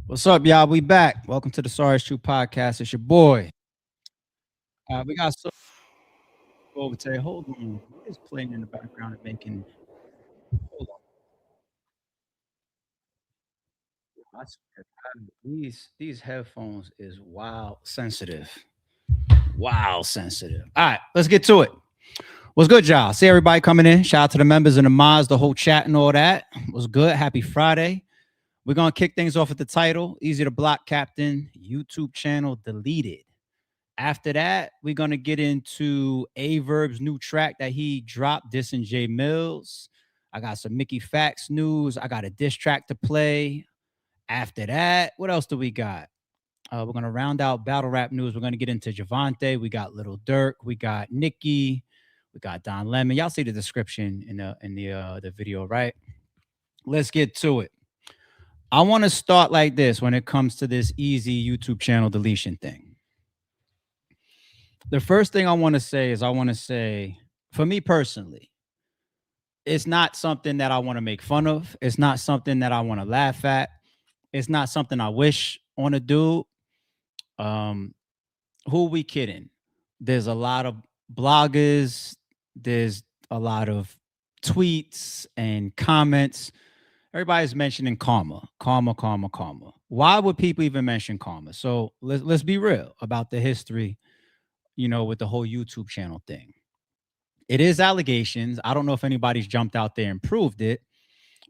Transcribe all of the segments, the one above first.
What's up, y'all? We back. Welcome to the Sorry It's True podcast. It's your boy. We got so over today. Hold on. What is playing in the background and making? Hold on. I swear, these headphones is wild sensitive. Wow, sensitive. All right, let's get to it. What's good, y'all? See everybody coming in. Shout out to the members and the mods, the whole chat and all that. What's good? Happy Friday. We're gonna kick things off with the title. Easy to block, Captain. YouTube channel deleted. After that, we're gonna get into Aye Verb's new track that he dropped, dissing Jay Mills. I got some Mickey Facts news. I got a diss track to play. After that, what else do we got? We're gonna round out battle rap news. We're gonna get into Gervonta. We got Lil Durk. We got Nicki. We got Don Lemon. Y'all see the description in the video, right? Let's get to it. I want to start like this when it comes to this Eazy YouTube channel deletion thing. The first thing I want to say is for me personally, it's not something that I want to make fun of. It's not something that I want to laugh at. It's not something I wish on a dude. Um, who are we kidding? There's a lot of bloggers, there's a lot of tweets and comments. Everybody's mentioning karma, karma, karma, karma. Why would people even mention karma? So let's be real about the history, with the whole YouTube channel thing. It is allegations. I don't know if anybody's jumped out there and proved it,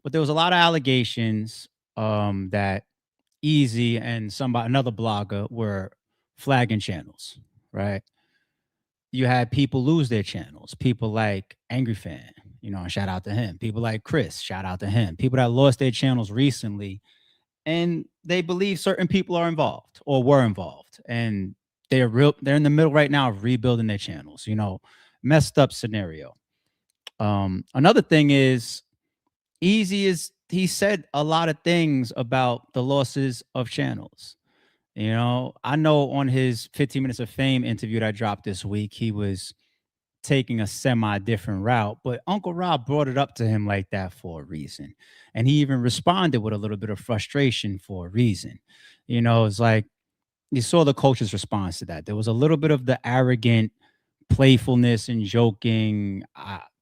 but there was a lot of allegations that Eazy and another blogger were flagging channels, right? You had people lose their channels. People like Angry Fan, shout out to him. People like Chris, shout out to him. People that lost their channels recently, and they believe certain people are involved or were involved, and they're in the middle right now of rebuilding their channels. Messed up scenario. Another thing is he said a lot of things about the losses of channels. I know on his 15 Minutes of Fame interview that dropped this week, he was taking a semi different route, but Uncle Rob brought it up to him like that for a reason. And he even responded with a little bit of frustration for a reason. It's like you saw the coach's response to that. There was a little bit of the arrogant playfulness and joking.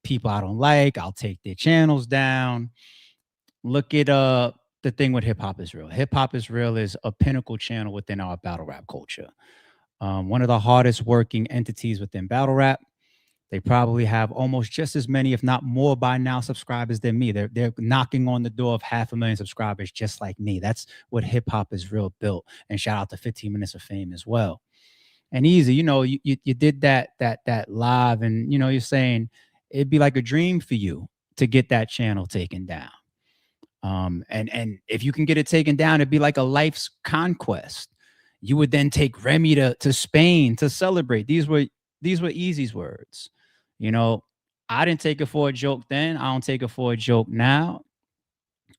People I don't like, I'll take their channels down. Look at the thing with Hip Hop is Real. Hip Hop is Real is a pinnacle channel within our battle rap culture. One of the hardest working entities within battle rap. They probably have almost just as many, if not more, by now subscribers than me. They're knocking on the door of 500,000 subscribers, just like me. That's what Hip Hop is Real built. And shout out to 15 Minutes of Fame as well. And Eazy, you did that live, and you're saying it'd be like a dream for you to get that channel taken down. And if you can get it taken down, it'd be like a life's conquest. You would then take Remy to Spain to celebrate. These were Eazy's words. I didn't take it for a joke then. I don't take it for a joke now.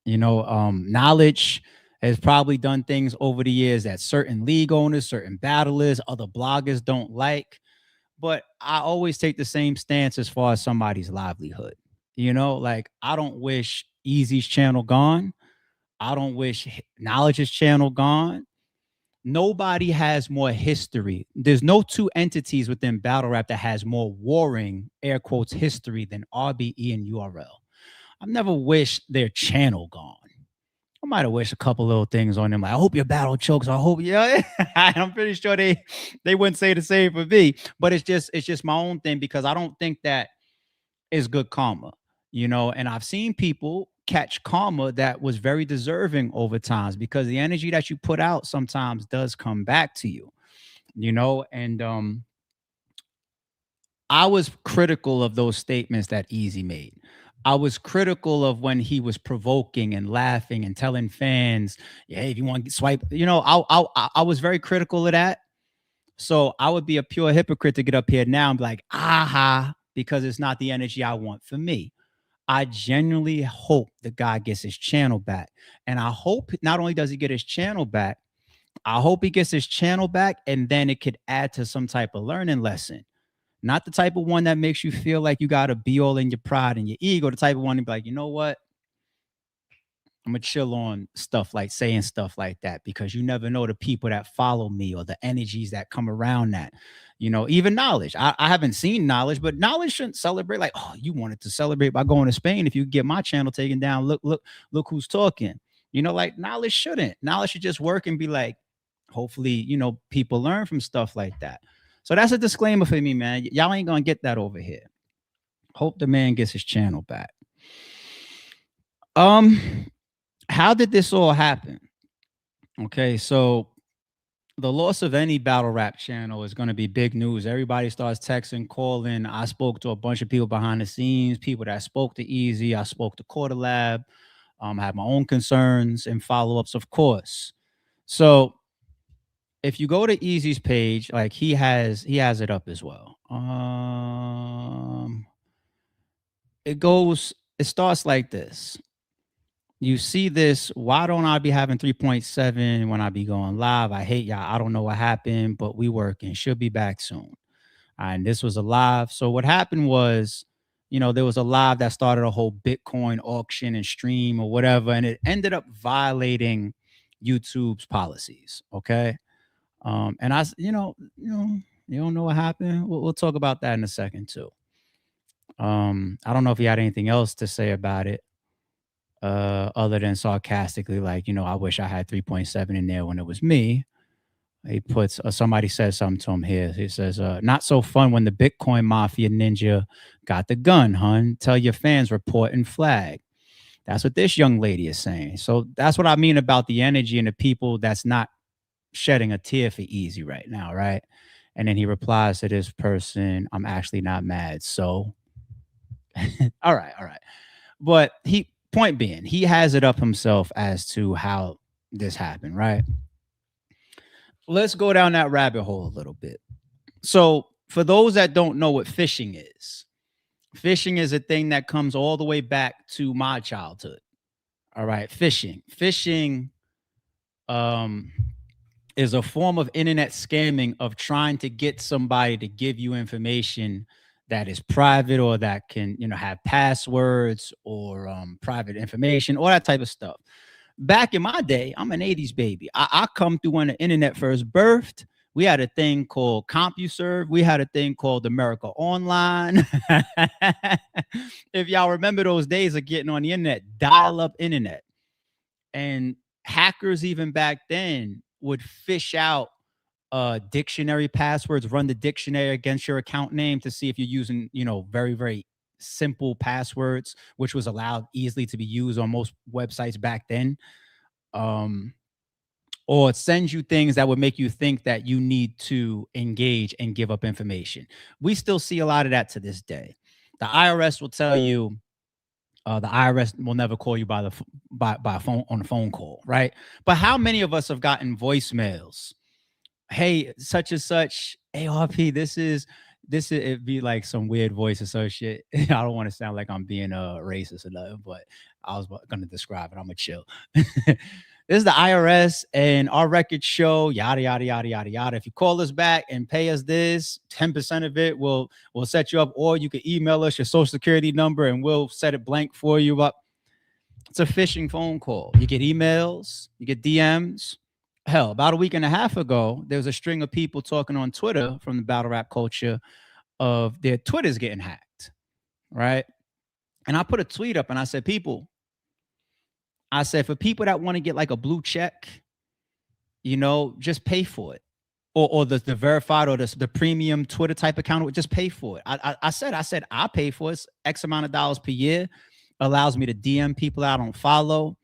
Knowledge has probably done things over the years that certain league owners, certain battlers, other bloggers don't like. But I always take the same stance as far as somebody's livelihood. Like I don't wish Eazy's channel gone. I don't wish Knowledge's channel gone. Nobody has more history. There's no two entities within battle rap that has more warring, air quotes, history than RBE and URL. I've never wished their channel gone. I might have wished a couple little things on them. Like, I hope your battle chokes. I hope, yeah. I'm pretty sure they wouldn't say the same for me. But it's just my own thing, because I don't think that is good karma. And I've seen people catch karma that was very deserving over times, because the energy that you put out sometimes does come back to you. And I was critical of those statements that Eazy made. I was critical of when he was provoking and laughing and telling fans, "Yeah, if you want to swipe," I was very critical of that. So I would be a pure hypocrite to get up here now and be like, "Aha," because it's not the energy I want for me. I genuinely hope the guy gets his channel back, and I hope not only does he get his channel back, I hope he gets his channel back, and then it could add to some type of learning lesson. Not the type of one that makes you feel like you got to be all in your pride and your ego. The type of one to be like, you know what? I'm gonna chill on stuff like saying stuff like that because you never know the people that follow me or the energies that come around that. Even knowledge. I haven't seen knowledge, but knowledge shouldn't celebrate like, oh, you wanted to celebrate by going to Spain. If you get my channel taken down, look who's talking. Like knowledge shouldn't. Knowledge should just work and be like, hopefully, people learn from stuff like that. So that's a disclaimer for me, man. Y'all ain't gonna get that over here. Hope the man gets his channel back. How did this all happen? Okay, so the loss of any battle rap channel is going to be big news. Everybody starts texting, calling. I spoke to a bunch of people behind the scenes, people that spoke to Eazy. I spoke to Quarter Lab. I had my own concerns and follow-ups, of course. So if you go to Eazy's page, like he has it up as well. It starts like this. You see this, why don't I be having 3.7 when I be going live? I hate y'all. I don't know what happened, but we working. Should be back soon. And this was a live. So what happened was, there was a live that started a whole Bitcoin auction and stream or whatever, and it ended up violating YouTube's policies. Okay. And you don't know what happened. We'll talk about that in a second too. I don't know if you had anything else to say about it. Other than sarcastically, like, I wish I had 3.7 in there when it was me. He puts, somebody says something to him here. He says, not so fun when the Bitcoin Mafia ninja got the gun, hun. Tell your fans, report and flag. That's what this young lady is saying. So that's what I mean about the energy and the people that's not shedding a tear for Eazy right now, right? And then he replies to this person, I'm actually not mad. So, all right. But point being, he has it up himself as to how this happened, right? Let's go down that rabbit hole a little bit. So, for those that don't know what phishing is a thing that comes all the way back to my childhood. All right, phishing is a form of internet scamming of trying to get somebody to give you information that is private or that can, have passwords or private information, all that type of stuff. Back in my day, I'm an 80s baby. I come through when the internet first birthed. We had a thing called CompuServe. We had a thing called America Online. If y'all remember those days of getting on the internet, dial-up internet. And hackers even back then would fish out dictionary passwords, run the dictionary against your account name to see if you're using, very, very simple passwords, which was allowed easily to be used on most websites back then. Or it sends you things that would make you think that you need to engage and give up information. We still see a lot of that to this day. The IRS will tell you, the IRS will never call you by phone on a phone call, right? But how many of us have gotten voicemails? Hey, such and such, ARP, this is it'd be like some weird voice associate. I don't want to sound like I'm being racist or nothing, but I was gonna describe it. I'm gonna chill. This is the IRS, and our records show yada yada yada yada yada. If you call us back and pay us this, 10% of it will set you up, or you can email us your social security number and we'll set it blank for you up. It's a phishing phone call. You get emails, you get DMs. Hell, about a week and a half ago, there was a string of people talking on Twitter from the battle rap culture of their Twitters getting hacked, right? And I put a tweet up and I said, for people that want to get like a blue check, just pay for it. Or the verified or the premium Twitter type account, just pay for it. I said, I'll pay for it. It's X amount of dollars per year. Allows me to DM people I don't follow.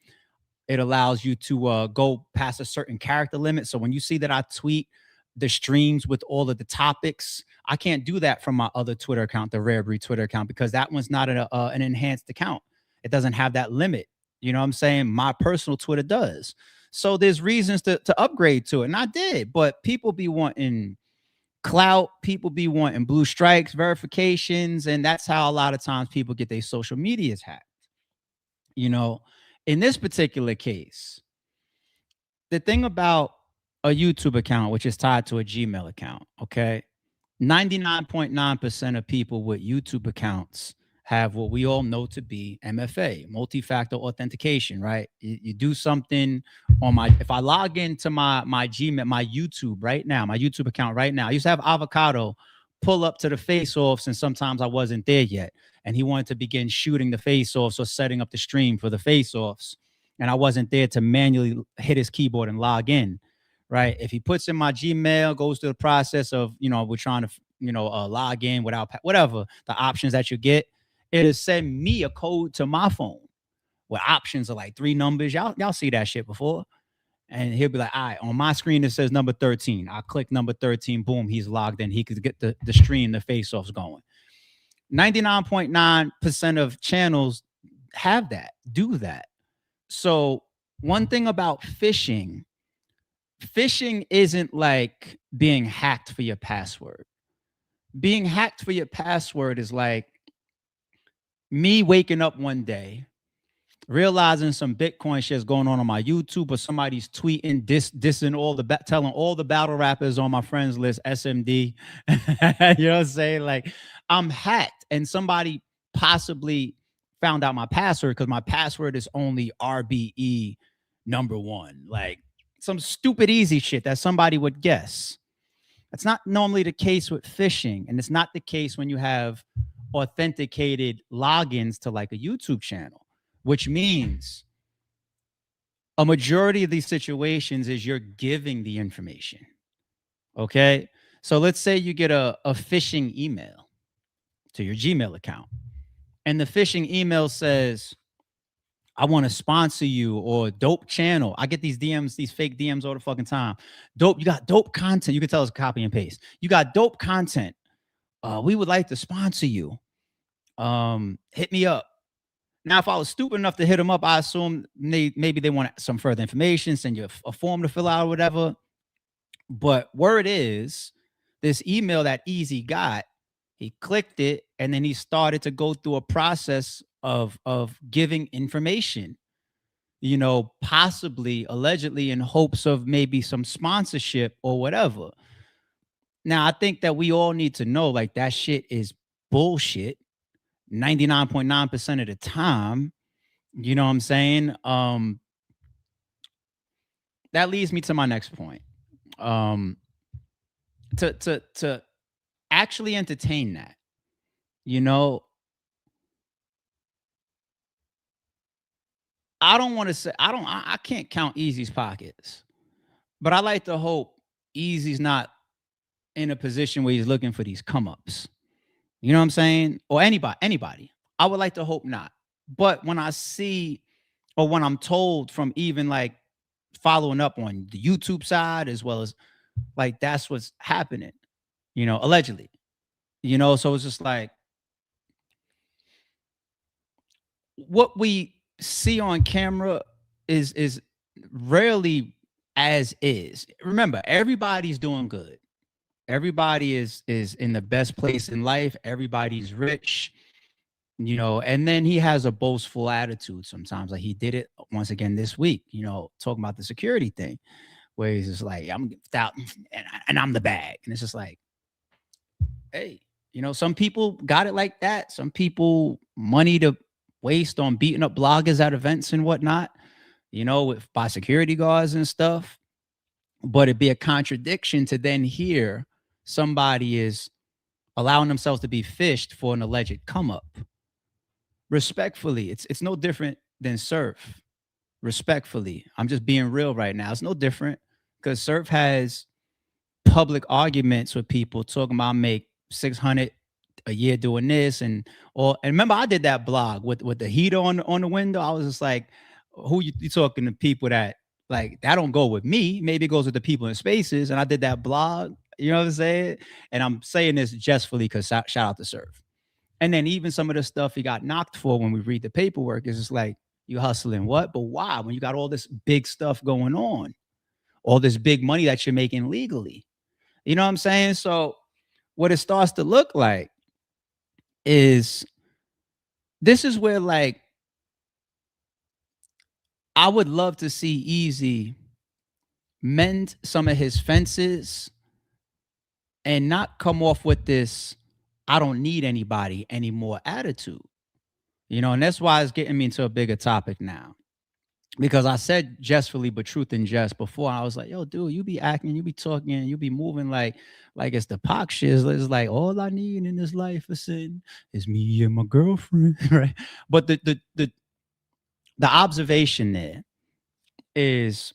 It allows you to go past a certain character limit. So when you see that I tweet the streams with all of the topics, I can't do that from my other Twitter account, the Rare Breed Twitter account, because that one's not an enhanced account. It doesn't have that limit. You know what I'm saying? My personal Twitter does. So there's reasons to upgrade to it. And I did, but people be wanting clout, people be wanting blue strikes, verifications, and that's how a lot of times people get their social medias hacked. In this particular case, the thing about a YouTube account, which is tied to a Gmail account, okay, 99.9% of people with YouTube accounts have what we all know to be MFA, multi-factor authentication, right? You do something on my, if I log into my Gmail, my YouTube right now, my YouTube account right now, I used to have Avocado pull up to the face-offs, and sometimes I wasn't there yet. And he wanted to begin shooting the face-offs or setting up the stream for the face-offs. And I wasn't there to manually hit his keyboard and log in, right? If he puts in my Gmail, goes through the process of, we're trying to, log in without whatever the options that you get, it'll send me a code to my phone where options are like 3 numbers. Y'all see that shit before? And he'll be like, all right, on my screen, it says number 13. I click number 13, boom, he's logged in. He could get the stream, the face-offs going. 99.9% of channels have that, do that. So one thing about phishing isn't like being hacked for your password. Being hacked for your password is like me waking up one day, realizing some Bitcoin shit's going on my YouTube, or somebody's tweeting, dissing telling all the battle rappers on my friends list, SMD. You know what I'm saying? Like, I'm hacked, and somebody possibly found out my password because my password is only RBE number 1. Like some stupid easy shit that somebody would guess. That's not normally the case with phishing, and it's not the case when you have authenticated logins to like a YouTube channel, which means a majority of these situations is you're giving the information. Okay. So let's say you get a phishing email to your Gmail account, and the phishing email says, I want to sponsor you, or dope channel. I get these DMs, these fake DMs all the fucking time. Dope, you got dope content. You can tell it's copy and paste. You got dope content. We would like to sponsor you. Hit me up. Now, if I was stupid enough to hit them up, I assume maybe they want some further information, send you a form to fill out or whatever. But word is, this email that Eazy got, he clicked it, and then he started to go through a process of giving information, possibly, allegedly, in hopes of maybe some sponsorship or whatever. Now, I think that we all need to know, like, that shit is bullshit 99.9% of the time. You know what I'm saying? That leads me to my next point. To actually entertain that, I don't want to say, I can't count Eazy's pockets, but I like to hope Eazy's not in a position where he's looking for these come ups. You know what I'm saying? Or anybody. I would like to hope not. But when I see, or when I'm told from even like following up on the YouTube side, as well as like that's what's happening, allegedly, so it's just like what we see on camera is rarely as is. Remember, everybody's doing good. Everybody is in the best place in life. Everybody's rich, and then he has a boastful attitude sometimes. Like he did it once again this week, talking about the security thing, where he's just like, I'm out and I'm the bag. And it's just like, hey, some people got it like that. Some people money to waste on beating up bloggers at events and whatnot, by security guards and stuff. But it'd be a contradiction to then hear somebody is allowing themselves to be fished for an alleged come up. Respectfully, it's no different than Surf. Respectfully, I'm just being real right now. It's no different, because Surf has public arguments with people talking about, make 600 a year doing this, and remember I did that blog with the heater on the window. I was just like, who you talking to people that like that don't go with me? Maybe it goes with the people in spaces. And I did that blog, you know what I'm saying? And I'm saying this jestfully because shout out to Surf. And then even some of the stuff he got knocked for when we read the paperwork is just like, you hustling what? But why? When you got all this big stuff going on, all this big money that you're making legally. You know what I'm saying? So what it starts to look like is, this is where like I would love to see Eazy mend some of his fences and not come off with this I don't need anybody anymore attitude. And that's why it's getting me into a bigger topic now. Because I said jestfully, but truth in jest before. I was like, yo, dude, you be acting, you be talking, you be moving like it's the Pac shit. It's like all I need in this life is me and my girlfriend, right? But the observation there is,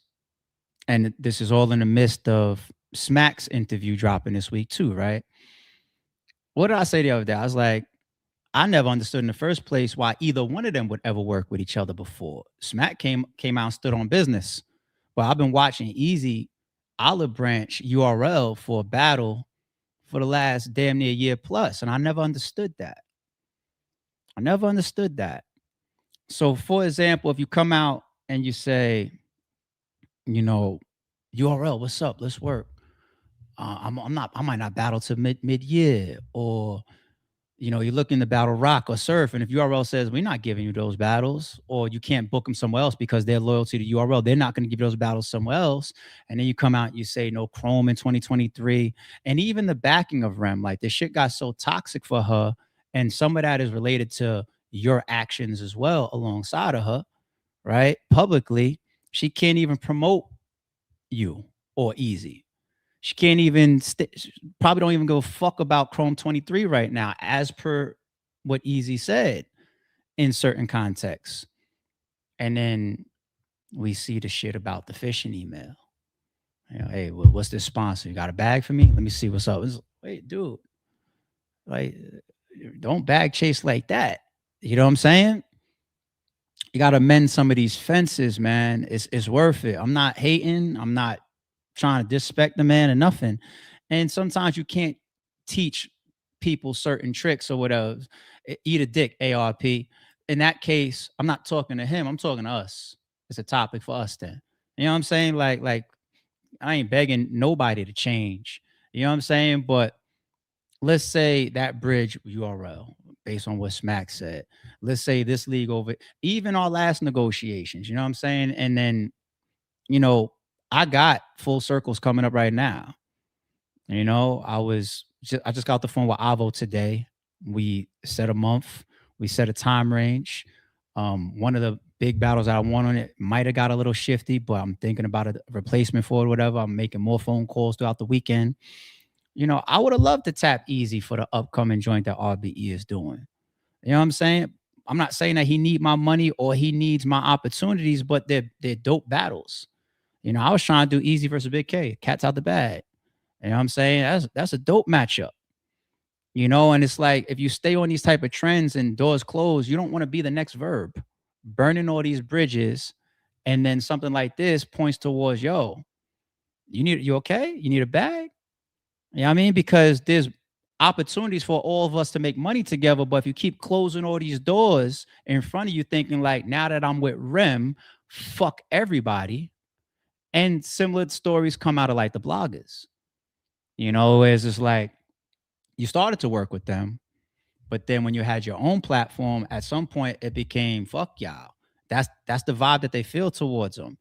and this is all in the midst of Smack's interview dropping this week too, right? What did I say the other day? I was like, I never understood in the first place why either one of them would ever work with each other before. Smack came out and stood on business. But I've been watching Eazy Olive Branch URL for a battle for the last damn near year plus, and I never understood that. I never understood that. So, for example, if you come out and you say, you know, URL, what's up? Let's work. I'm not. I might not battle to mid year, or you're looking to battle rock or surf, and if URL says we're not giving you those battles, or you can't book them somewhere else because their loyalty to URL, they're not going to give you those battles somewhere else. And then you come out and you say no Chrome in 2023, and even the backing of Rem, like this shit got so toxic for her, and some of that is related to your actions as well alongside of her, right? Publicly, she can't even promote you or Eazy. She can't even probably don't even give a fuck about Chrome 23 right now, as per what Eazy said in certain contexts. And then we see the shit about the phishing email. Hey, what's this sponsor? You got a bag for me? Let me see what's up. Wait, dude, like, don't bag chase like that. You know what I'm saying? You got to mend some of these fences, man. It's worth it. I'm not hating. I'm not trying to disrespect the man or nothing. And sometimes you can't teach people certain tricks or whatever. Eat a dick, ARP. In that case, I'm not talking to him. I'm talking to us. It's a topic for us then. You know what I'm saying? Like I ain't begging nobody to change. You know what I'm saying? But let's say that bridge URL, based on what Smack said. Let's say this league over, even our last negotiations, you know what I'm saying? And then, I got full circles coming up right now. I just got the phone with Avo today. We set a month, we set a time range. One of the big battles I won on it might have got a little shifty, but I'm thinking about a replacement for it, whatever. I'm making more phone calls throughout the weekend. I would have loved to tap Eazy for the upcoming joint that RBE is doing. You know what I'm saying? I'm not saying that he need my money or he needs my opportunities, but they're dope battles. I was trying to do Eazy versus Big K, cats out the bag. You know what I'm saying? That's a dope matchup. And it's like if you stay on these type of trends and doors close, you don't want to be the next Verb, burning all these bridges, and then something like this points towards, yo, you okay? You need a bag? You know what I mean? Because there's opportunities for all of us to make money together. But if you keep closing all these doors in front of you, thinking like, now that I'm with Rem, fuck everybody. And similar stories come out of like the bloggers. It's just like you started to work with them, but then when you had your own platform, at some point it became fuck y'all. That's the vibe that they feel towards them.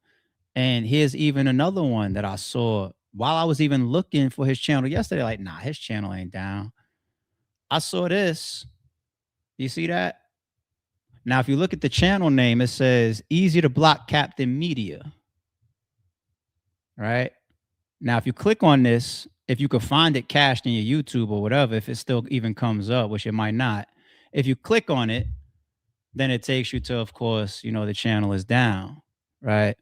And here's even another one that I saw while I was even looking for his channel yesterday. Like, nah, his channel ain't down. I saw this. You see that? Now, if you look at the channel name, it says Easy to Block Captain Media. Right? Now, if you click on this, if you could find it cached in your YouTube or whatever, if it still even comes up, which it might not, if you click on it, then it takes you to, of course, the channel is down, right?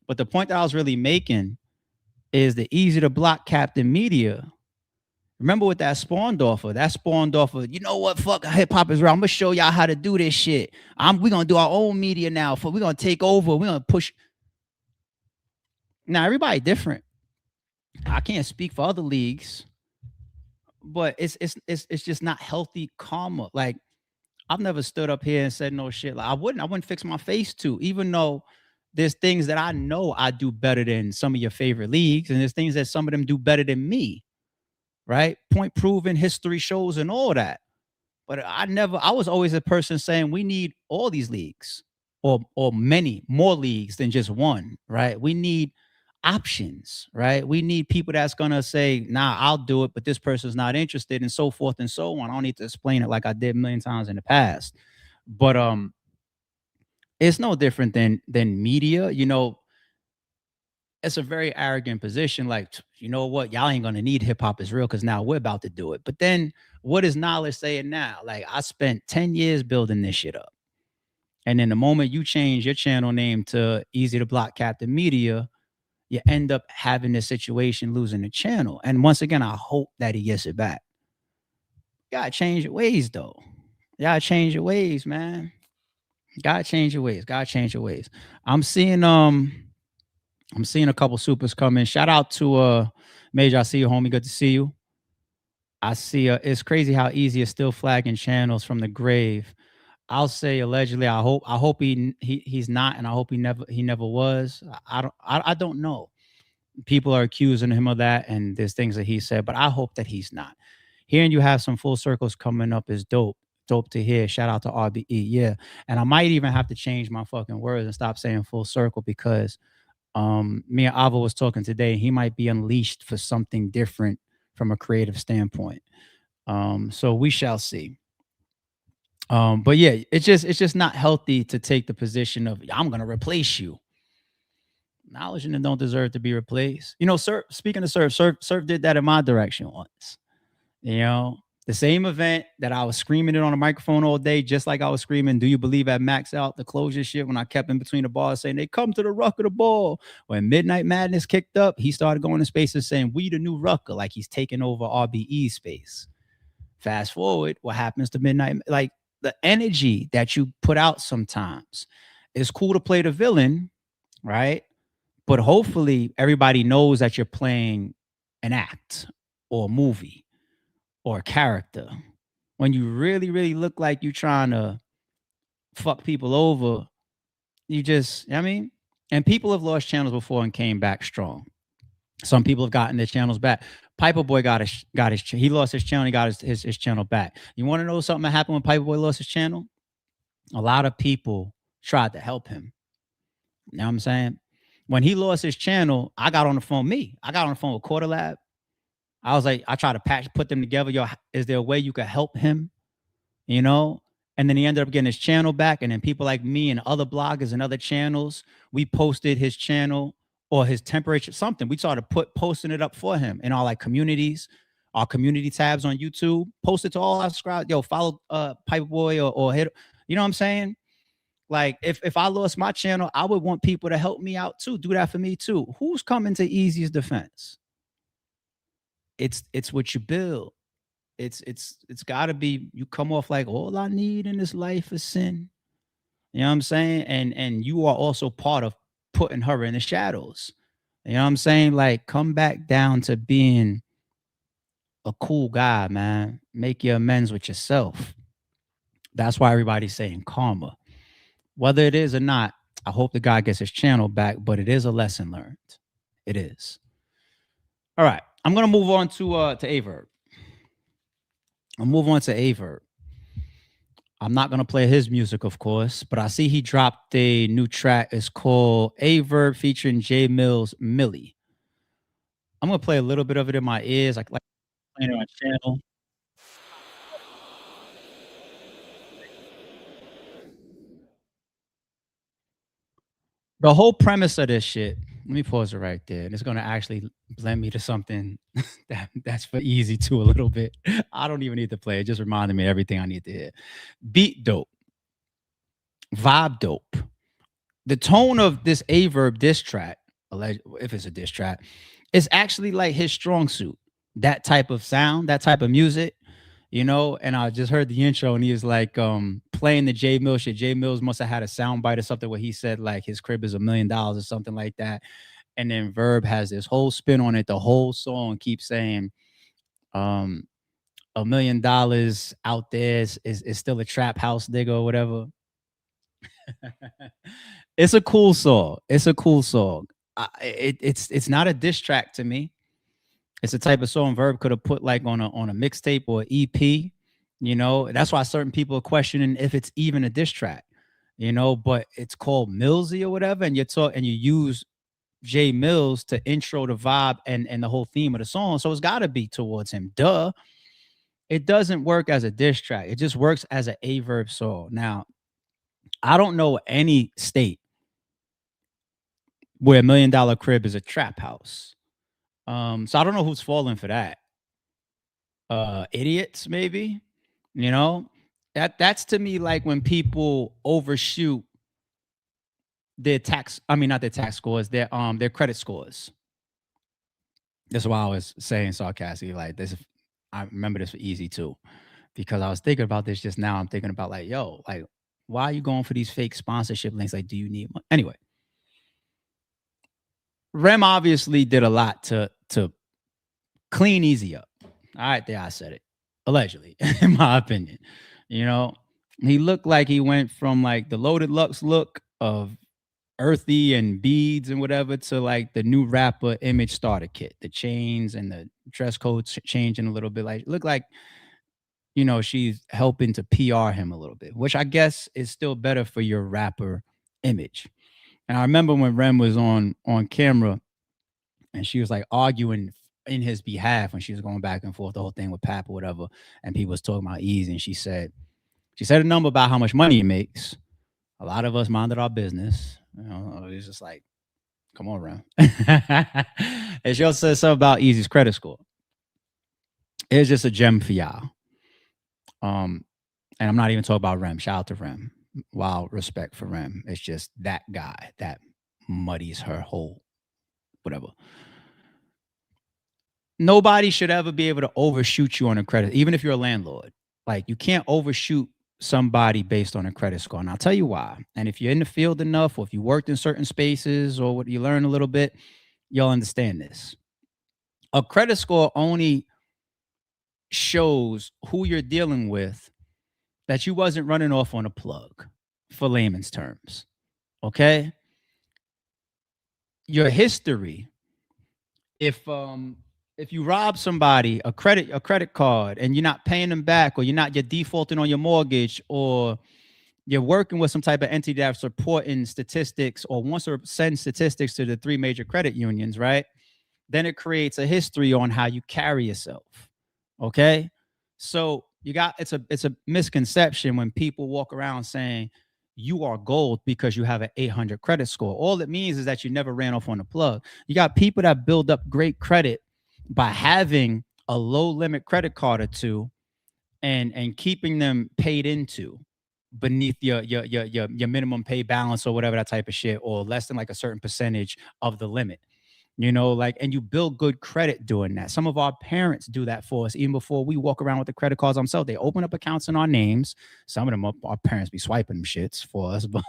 But the point that I was really making is the Easy to Block Captain Media. Remember what that spawned off of? That spawned off of, you know what, fuck, hip hop is real. I'm gonna show y'all how to do this shit. We're gonna do our own media now. We're gonna take over. We're gonna push. Now, everybody different. I can't speak for other leagues, but it's just not healthy karma. Like, I've never stood up here and said no shit. Like, I wouldn't fix my face to, even though there's things that I know I do better than some of your favorite leagues, and there's things that some of them do better than me. Right? Point proven, history shows, and all that. But I was always a person saying we need all these leagues or many more leagues than just one, right? We need options, right? We need people that's going to say, nah, I'll do it, but this person's not interested, and so forth and so on. I don't need to explain it like I did a million times in the past, But it's no different than media. It's a very arrogant position. Like, you know what, y'all ain't gonna need hip hop is real because now we're about to do it. But then, what is knowledge saying now? Like, I spent 10 years building this shit up, and then the moment you change your channel name to Easy to Block Captain Media, you end up having this situation losing the channel. And once again, I hope that he gets it back. You gotta change your ways, though. You gotta change your ways, man. Gotta change your ways. Gotta change your ways. I'm seeing I'm seeing a couple supers come in. Shout out to Major. I see you, homie. Good to see you. I see it's crazy how Easy is still flagging channels from the grave. I'll say allegedly. I hope he's not, and I hope he never was. I don't know. People are accusing him of that, and there's things that he said, but I hope that he's not. Hearing you have some full circles coming up is dope. Dope to hear. Shout out to RBE. Yeah. And I might even have to change my fucking words and stop saying full circle because me and Ava was talking today. He might be unleashed for something different from a creative standpoint. So we shall see. But yeah, it's just not healthy to take the position of I'm gonna replace you. Knowledge and don't deserve to be replaced. Sir. Speaking of Surf did that in my direction once. You know, the same event that I was screaming it on a microphone all day, just like I was screaming, "Do you believe at Max Out?" The closure shit when I kept in between the bars saying they come to the ruck of the ball. When Midnight Madness kicked up, he started going to spaces saying we the new rucker, like he's taking over RBE space. Fast forward, what happens to Midnight? Like the energy that you put out sometimes. It's cool to play the villain, right? But hopefully everybody knows that you're playing an act or a movie or a character. When you really, really look like you trying to fuck people over, you just, I mean, and people have lost channels before and came back strong. Some people have gotten their channels back. Piper Boy he lost his channel, he got his channel back. You want to know something that happened when Piper Boy lost his channel? A lot of people tried to help him. You know what I'm saying? When he lost his channel, I got on the phone. I got on the phone with Quarter Lab. I was like, I tried to put them together. Yo, is there a way you could help him? You know? And then he ended up getting his channel back. And then people like me and other bloggers and other channels, we posted his channel or his temperature, something. We started posting it up for him in our like communities, our community tabs on YouTube. Post it to all our subscribers. Yo, follow Piper Boy or hit. You know what I'm saying? Like if I lost my channel, I would want people to help me out too. Do that for me too. Who's coming to Easy's defense? It's what you build. It's got to be. You come off like all I need in this life is sin. You know what I'm saying? And you are also part of putting her in the shadows. You know what I'm saying? Like come back down to being a cool guy, man. Make your amends with yourself. That's why everybody's saying karma. Whether it is or not, I hope the guy gets his channel back, but it is a lesson learned. It is. All right. I'm gonna move on to Aye Verb. I'll move on to Aye Verb. I'm not gonna play his music, of course, but I see he dropped a new track. It's called Aye Verb featuring J Mills Millie. I'm gonna play a little bit of it in my ears, like playing it on channel. The whole premise of this shit. Let me pause it right there. And it's gonna actually blend me to something that's for easy too a little bit. I don't even need to play it. Just reminded me of everything I need to hear. Beat dope, vibe dope. The tone of this Aye Verb diss track, if it's a diss track, is actually like his strong suit. That type of sound, that type of music, And I just heard the intro, and he was like playing the J Mills shit. J Mills must have had a sound bite or something where he said like his crib is $1 million or something like that. And then Verb has this whole spin on it. The whole song keeps saying, um, $1 million out there is still a trap house nigga or whatever. It's a cool song. It's a cool song. It's not a diss track to me. It's a type of song Verb could have put like on a mixtape or EP. That's why certain people are questioning if it's even a diss track. But it's called Millsy or whatever, and you use Jay Mills to intro the vibe and the whole theme of the song. So it's got to be towards him. Duh. It doesn't work as a diss track. It just works as an Aye Verb song. Now, I don't know any state where $1 million crib is a trap house. So I don't know who's falling for that. Idiots, maybe. You know, that's to me like when people overshoot their tax. I mean, not their tax scores, their credit scores. That's why I was saying sarcastically like this. I remember this for Eazy too, because I was thinking about this just now. I'm thinking about like, yo, like, why are you going for these fake sponsorship links? Like, do you need money? Anyway, Rem obviously did a lot to clean Eazy up. All right, there I said it. Allegedly, in my opinion. You know, he looked like he went from like the Loaded Lux look of earthy and beads and whatever to like the new rapper image starter kit, the chains and the dress code changing a little bit. Like, look like, you know, she's helping to PR him a little bit, which I guess is still better for your rapper image. And I remember when Rem was on camera and she was like arguing in his behalf when she was going back and forth the whole thing with Pap or whatever, and people was talking about Eazy, and she said a number about how much money he makes. A lot of us minded our business. You know, it's just like, come on, Rem. And she also said something about Eazy's credit score. It's just a gem for y'all. And I'm not even talking about Rem. Shout out to Rem. Wild respect for Rem. It's just that guy that muddies her whole whatever. Nobody should ever be able to overshoot you on a credit, even if you're a landlord. Like, you can't overshoot somebody based on a credit score. And I'll tell you why. And if you're in the field enough, or if you worked in certain spaces, or what you learn a little bit, you'll understand this. A credit score only shows who you're dealing with, that you wasn't running off on a plug, for layman's terms. Okay? Your history, if you rob somebody a credit card and you're not paying them back, or you're defaulting on your mortgage, or you're working with some type of entity that's reporting statistics or wants to send statistics to the three major credit unions, right? Then it creates a history on how you carry yourself. Okay? So it's a misconception when people walk around saying you are gold because you have an 800 credit score. All it means is that you never ran off on the plug. You got people that build up great credit by having a low limit credit card or two and keeping them paid into beneath your minimum pay balance or whatever, that type of shit, or less than like a certain percentage of the limit. You know, like, and you build good credit doing that. Some of our parents do that for us even before we walk around with the credit cards themselves. They open up accounts in our names. Some of them, our parents be swiping them shits for us, but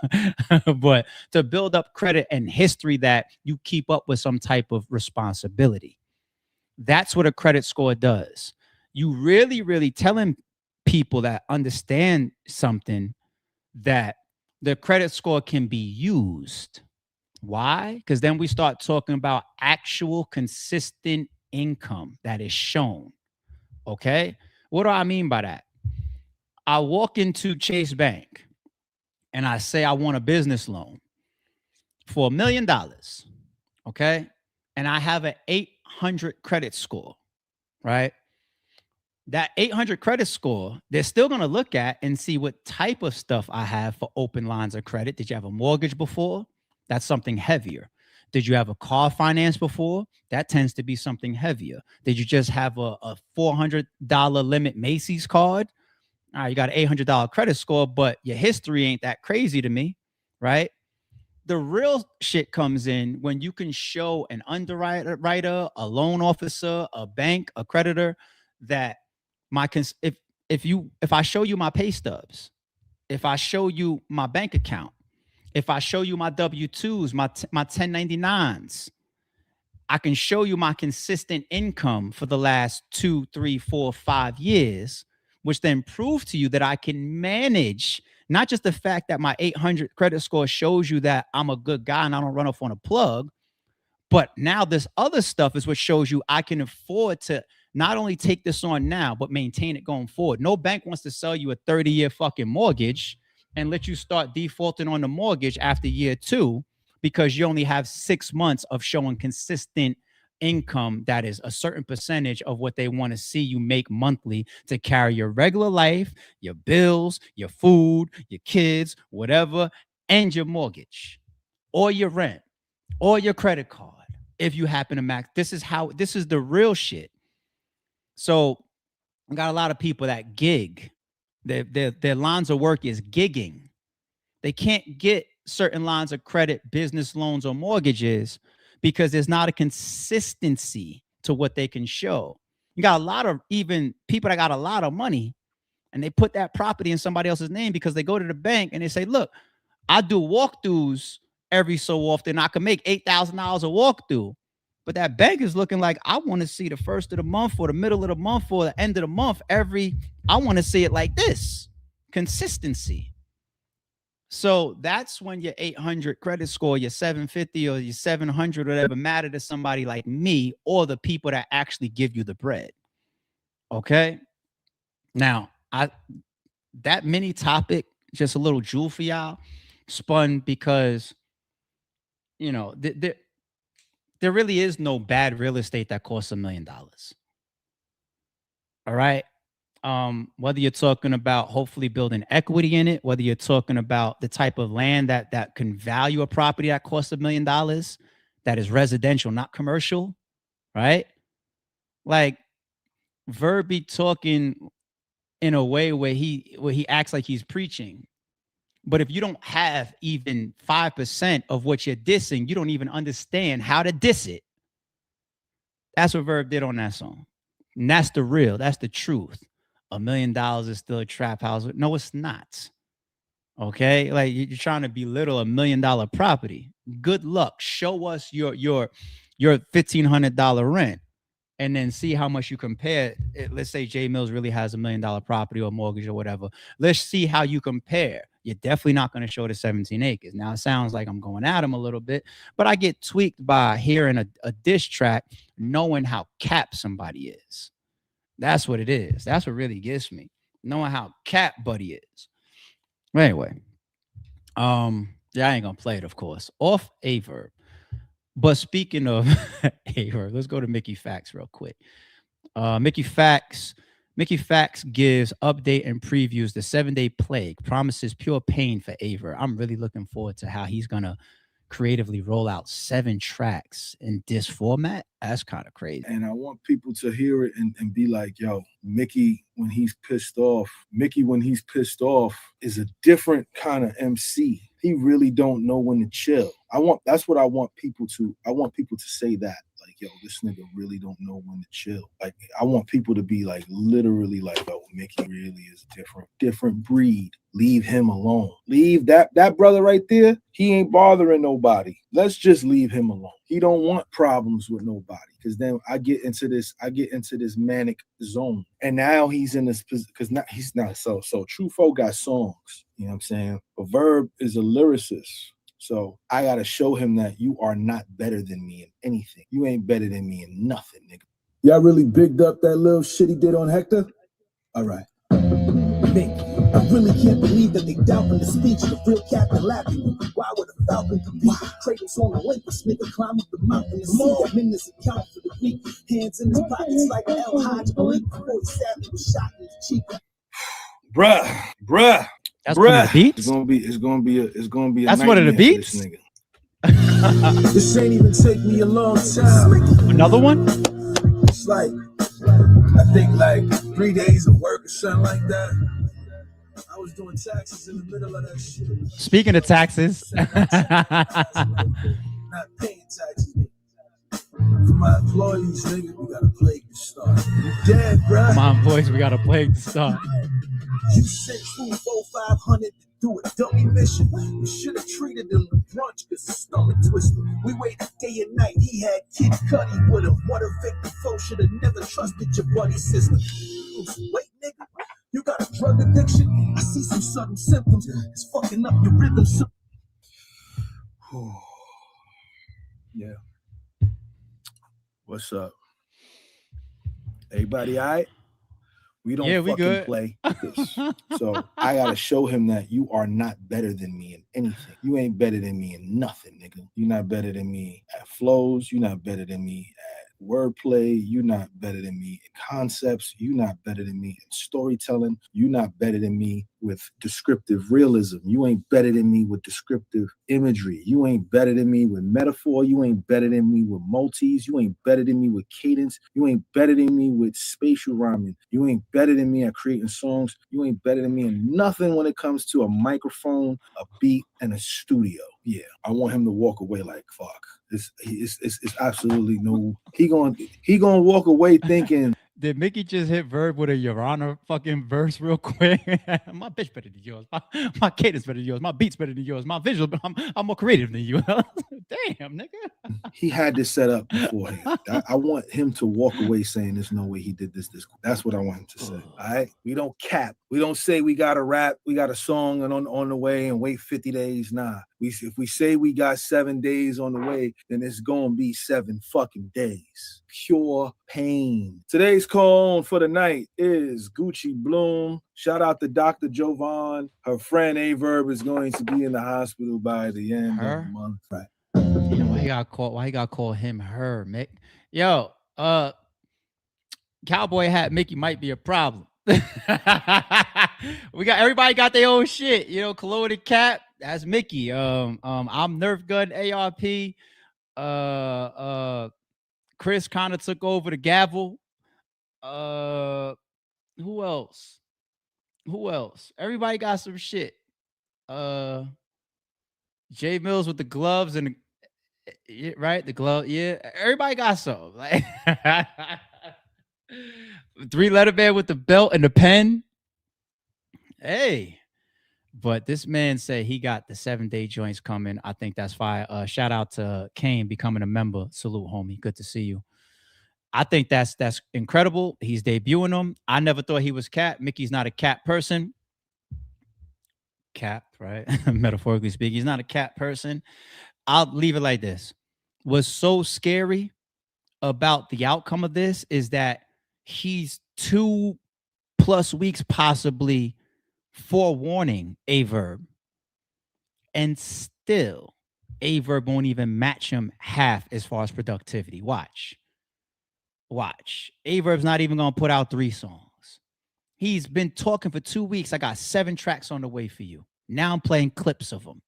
but to build up credit and history that you keep up with some type of responsibility. That's what a credit score does. You really, really telling people that understand something that the credit score can be used. Why? Because then we start talking about actual consistent income that is shown. Okay. What do I mean by that? I walk into Chase Bank and I say I want a business loan for $1 million. Okay. And I have an 800 credit score, right? That 800 credit score, they're still going to look at and see what type of stuff I have for open lines of credit. Did you have a mortgage before? That's something heavier. Did you have a car finance before? That tends to be something heavier. Did you just have a $400 limit Macy's card? All right, you got an $800 credit score, but your history ain't that crazy to me, right? The real shit comes in when you can show an underwriter, a loan officer, a bank, a creditor that if I show you my pay stubs, if I show you my bank account, if I show you my W-2s, my 1099s, I can show you my consistent income for the last 2, 3, 4, 5 years, which then prove to you that I can manage not just the fact that my 800 credit score shows you that I'm a good guy and I don't run off on a plug, but now this other stuff is what shows you I can afford to not only take this on now, but maintain it going forward. No bank wants to sell you a 30-year fucking mortgage and let you start defaulting on the mortgage after year 2 because you only have 6 months of showing consistent income that is a certain percentage of what they want to see you make monthly to carry your regular life, your bills, your food, your kids, whatever, and your mortgage or your rent or your credit card. If you happen to max, this is the real shit. So I got a lot of people that gig. Their lines of work is gigging. They can't get certain lines of credit, business loans, or mortgages because there's not a consistency to what they can show. You got a lot of even people that got a lot of money and they put that property in somebody else's name because they go to the bank and they say, look, I do walkthroughs every so often. I can make $8,000 a walkthrough. But that bank is looking like, I want to see the first of the month or the middle of the month or the end of the month. I want to see it like this. Consistency. So that's when your 800 credit score, your 750 or your 700, whatever, matter to somebody like me or the people that actually give you the bread. Okay. Now, that mini topic, just a little jewel for y'all, spun because, there really is no bad real estate that costs $1 million. All right. Whether you're talking about hopefully building equity in it, whether you're talking about the type of land that can value a property that costs $1 million, that is residential, not commercial, right? Like Verb be talking in a way where he acts like he's preaching. But if you don't have even 5% of what you're dissing, you don't even understand how to diss it. That's what Verb did on that song. And that's the real, that's the truth. $1 million is still a trap house. No, it's not. Okay. Like you're trying to belittle $1 million property. Good luck. Show us your $1,500 rent and then see how much you compare. Let's say Jay Mills really has $1 million property or mortgage or whatever. Let's see how you compare. You're definitely not going to show the 17 acres. Now it sounds like I'm going at him a little bit, but I get tweaked by hearing a diss track, knowing how cap somebody is. That's what it is. That's what really gets me, knowing how cap buddy is. Anyway, yeah, I ain't gonna play it, of course. Off Aye Verb. But speaking of Aye Verb, let's go to Mickey Facts real quick. Mickey Facts gives update and previews the 7-day plague, promises pure pain for Aye Verb. I'm really looking forward to how he's gonna creatively roll out 7 tracks in this format. That's kind of crazy. And I want people to hear it and be like, yo, Mickey, when he's pissed off is a different kind of MC. He really don't know when to chill. That's what I want people to say that. Like, yo, this nigga really don't know when to chill. Like, I want people to be like, literally like, yo, Mickey really is different breed. Leave him alone. Leave that brother right there. He ain't bothering nobody. Let's just leave him alone. He don't want problems with nobody. Because then I get into this manic zone. And now he's in this position because he's not so Truffaut got songs. You know what I'm saying? But Verb is a lyricist. So I gotta show him that you are not better than me in anything. You ain't better than me in nothing, nigga. Y'all really bigged up that little shit he did on Hector? All right. Nick, I really can't believe that they doubting the speech of the real Captain Laughing. Why would a falcon compete? Craters on Olympus, nigga, climb up the mountain and see. I'm in this account for the week. Hands in his pockets like El Hajj Malik before he sadly was shot in the cheek. Bruh. That's one of the beats. It's gonna be a That's one of the beats. This nigga. This ain't even take me a long time. Another one? It's like, I think like 3 days of work or something like that. I was doing taxes in the middle of that shit. Speaking of taxes. Not paying taxes. For my employees, nigga, we got a plague to start. Dead, bruh. My employees, we got a plague to start. You sent 400-500 to do a dummy mission. You should have treated him to brunch because his stomach twisted. We waited day and night. He had Kid Cudi with him. What a victim foe. Should have never trusted your buddy sister. Wait, nigga, you got a drug addiction? I see some sudden symptoms. It's fucking up your rhythm. Yeah. What's up? Everybody all right? We don't fucking play this. So I gotta show him that you are not better than me in anything. You ain't better than me in nothing, nigga. You're not better than me at flows. You're not better than me wordplay, you're not better than me in concepts, you're not better than me in storytelling, you're not better than me with descriptive realism, you ain't better than me with descriptive imagery, you ain't better than me with metaphor, you ain't better than me with multis, you ain't better than me with cadence, you ain't better than me with spatial rhyming, you ain't better than me at creating songs, you ain't better than me in nothing when it comes to a microphone, a beat, and a studio. Yeah, I want him to walk away like, fuck. It's absolutely no. He gonna walk away thinking. Did Mickey just hit Verb with a Your Honor fucking verse real quick? My bitch better than yours. My cadence better than yours. My beats better than yours. My visual, I'm more creative than you. Damn, nigga. He had this set up beforehand. I want him to walk away saying there's no way he did this. That's what I want him to say. All right? We don't cap. We don't say we got a rap, we got a song and on the way and wait 50 days. Nah. If we say we got 7 days on the way, then it's gonna be 7 fucking days. Pure pain. Today's call for the night is Gucci Bloom. Shout out to Dr. Jovan. Her friend Aye Verb is going to be in the hospital by the end of the month. Right. You know why he got call him her, Mick? Yo, cowboy hat Mickey might be a problem. Everybody got their own shit, you know. Colored Cap, that's Mickey. I'm Nerf Gun ARP. Chris kind of took over the gavel. Who else? Everybody got some shit. J Mills with the gloves and right, the glove. Yeah, everybody got some. Like 3-letter band with the belt and the pen. Hey, but this man said he got the 7-day joints coming. I think that's fire. Shout out to Kane becoming a member. Salute, homie. Good to see you. I think that's incredible. He's debuting them. I never thought he was Cap. Mickey's not a Cap person. Cap, right? Metaphorically speaking, he's not a Cap person. I'll leave it like this. What's so scary about the outcome of this is that he's 2+ weeks possibly forewarning Aye Verb, and still Aye Verb won't even match him half as far as productivity. Watch. Aye Verb's not even gonna put out 3 songs. He's been talking for 2 weeks. I got 7 tracks on the way for you. Now I'm playing clips of them.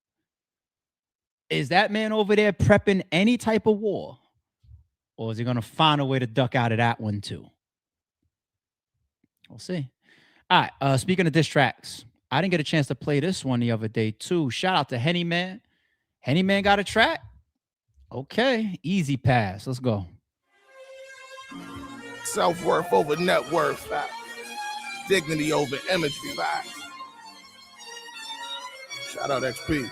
Is that man over there prepping any type of war, or is he gonna find a way to duck out of that one too? We'll see. All right. Speaking of diss tracks, I didn't get a chance to play this one the other day too. Shout out to Henny Man. Henny Man got a track. Okay. Easy pass. Let's go. Self-worth over net worth. Dignity over imagery. Shout out XP.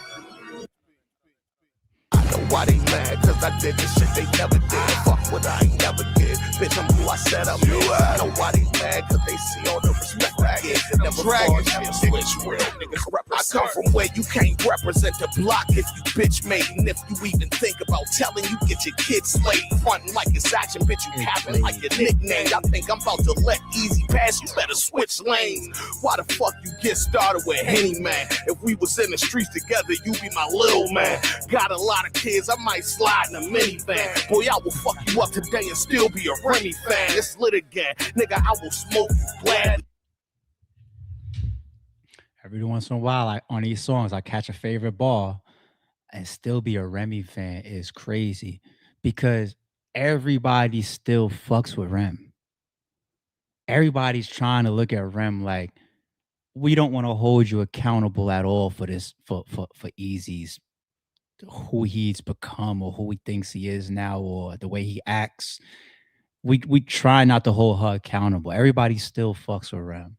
I know why they mad, cause I did the shit they never did. Fuck what I ain't never did. Bitch, I'm who I said I'm. I know why they mad, cause they see all the respect I get. And never fall, never switch. Real niggas represent. I come from where you can't represent the block if you bitch made. And if you even think about telling, you get your kids slayed. Frontin' like it's action, bitch, you capping like your nickname. Y'all think I'm about to let Eazy pass, you better switch lanes. Why the fuck you get started with Henny Man? If we was in the streets together, you be my little man. Got a lot of kids, I might slide in a minivan. Boy, I will fuck you up today and still be a Remy fan. It's lit again, nigga, I will smoke you glad. Every once in a while, on these songs, I catch a favorite ball and still be a Remy fan is crazy because everybody still fucks with Rem. Everybody's trying to look at Rem like we don't want to hold you accountable at all for this, for Eazy's, who he's become or who he thinks he is now or the way he acts. We try not to hold her accountable. Everybody still fucks with Rem.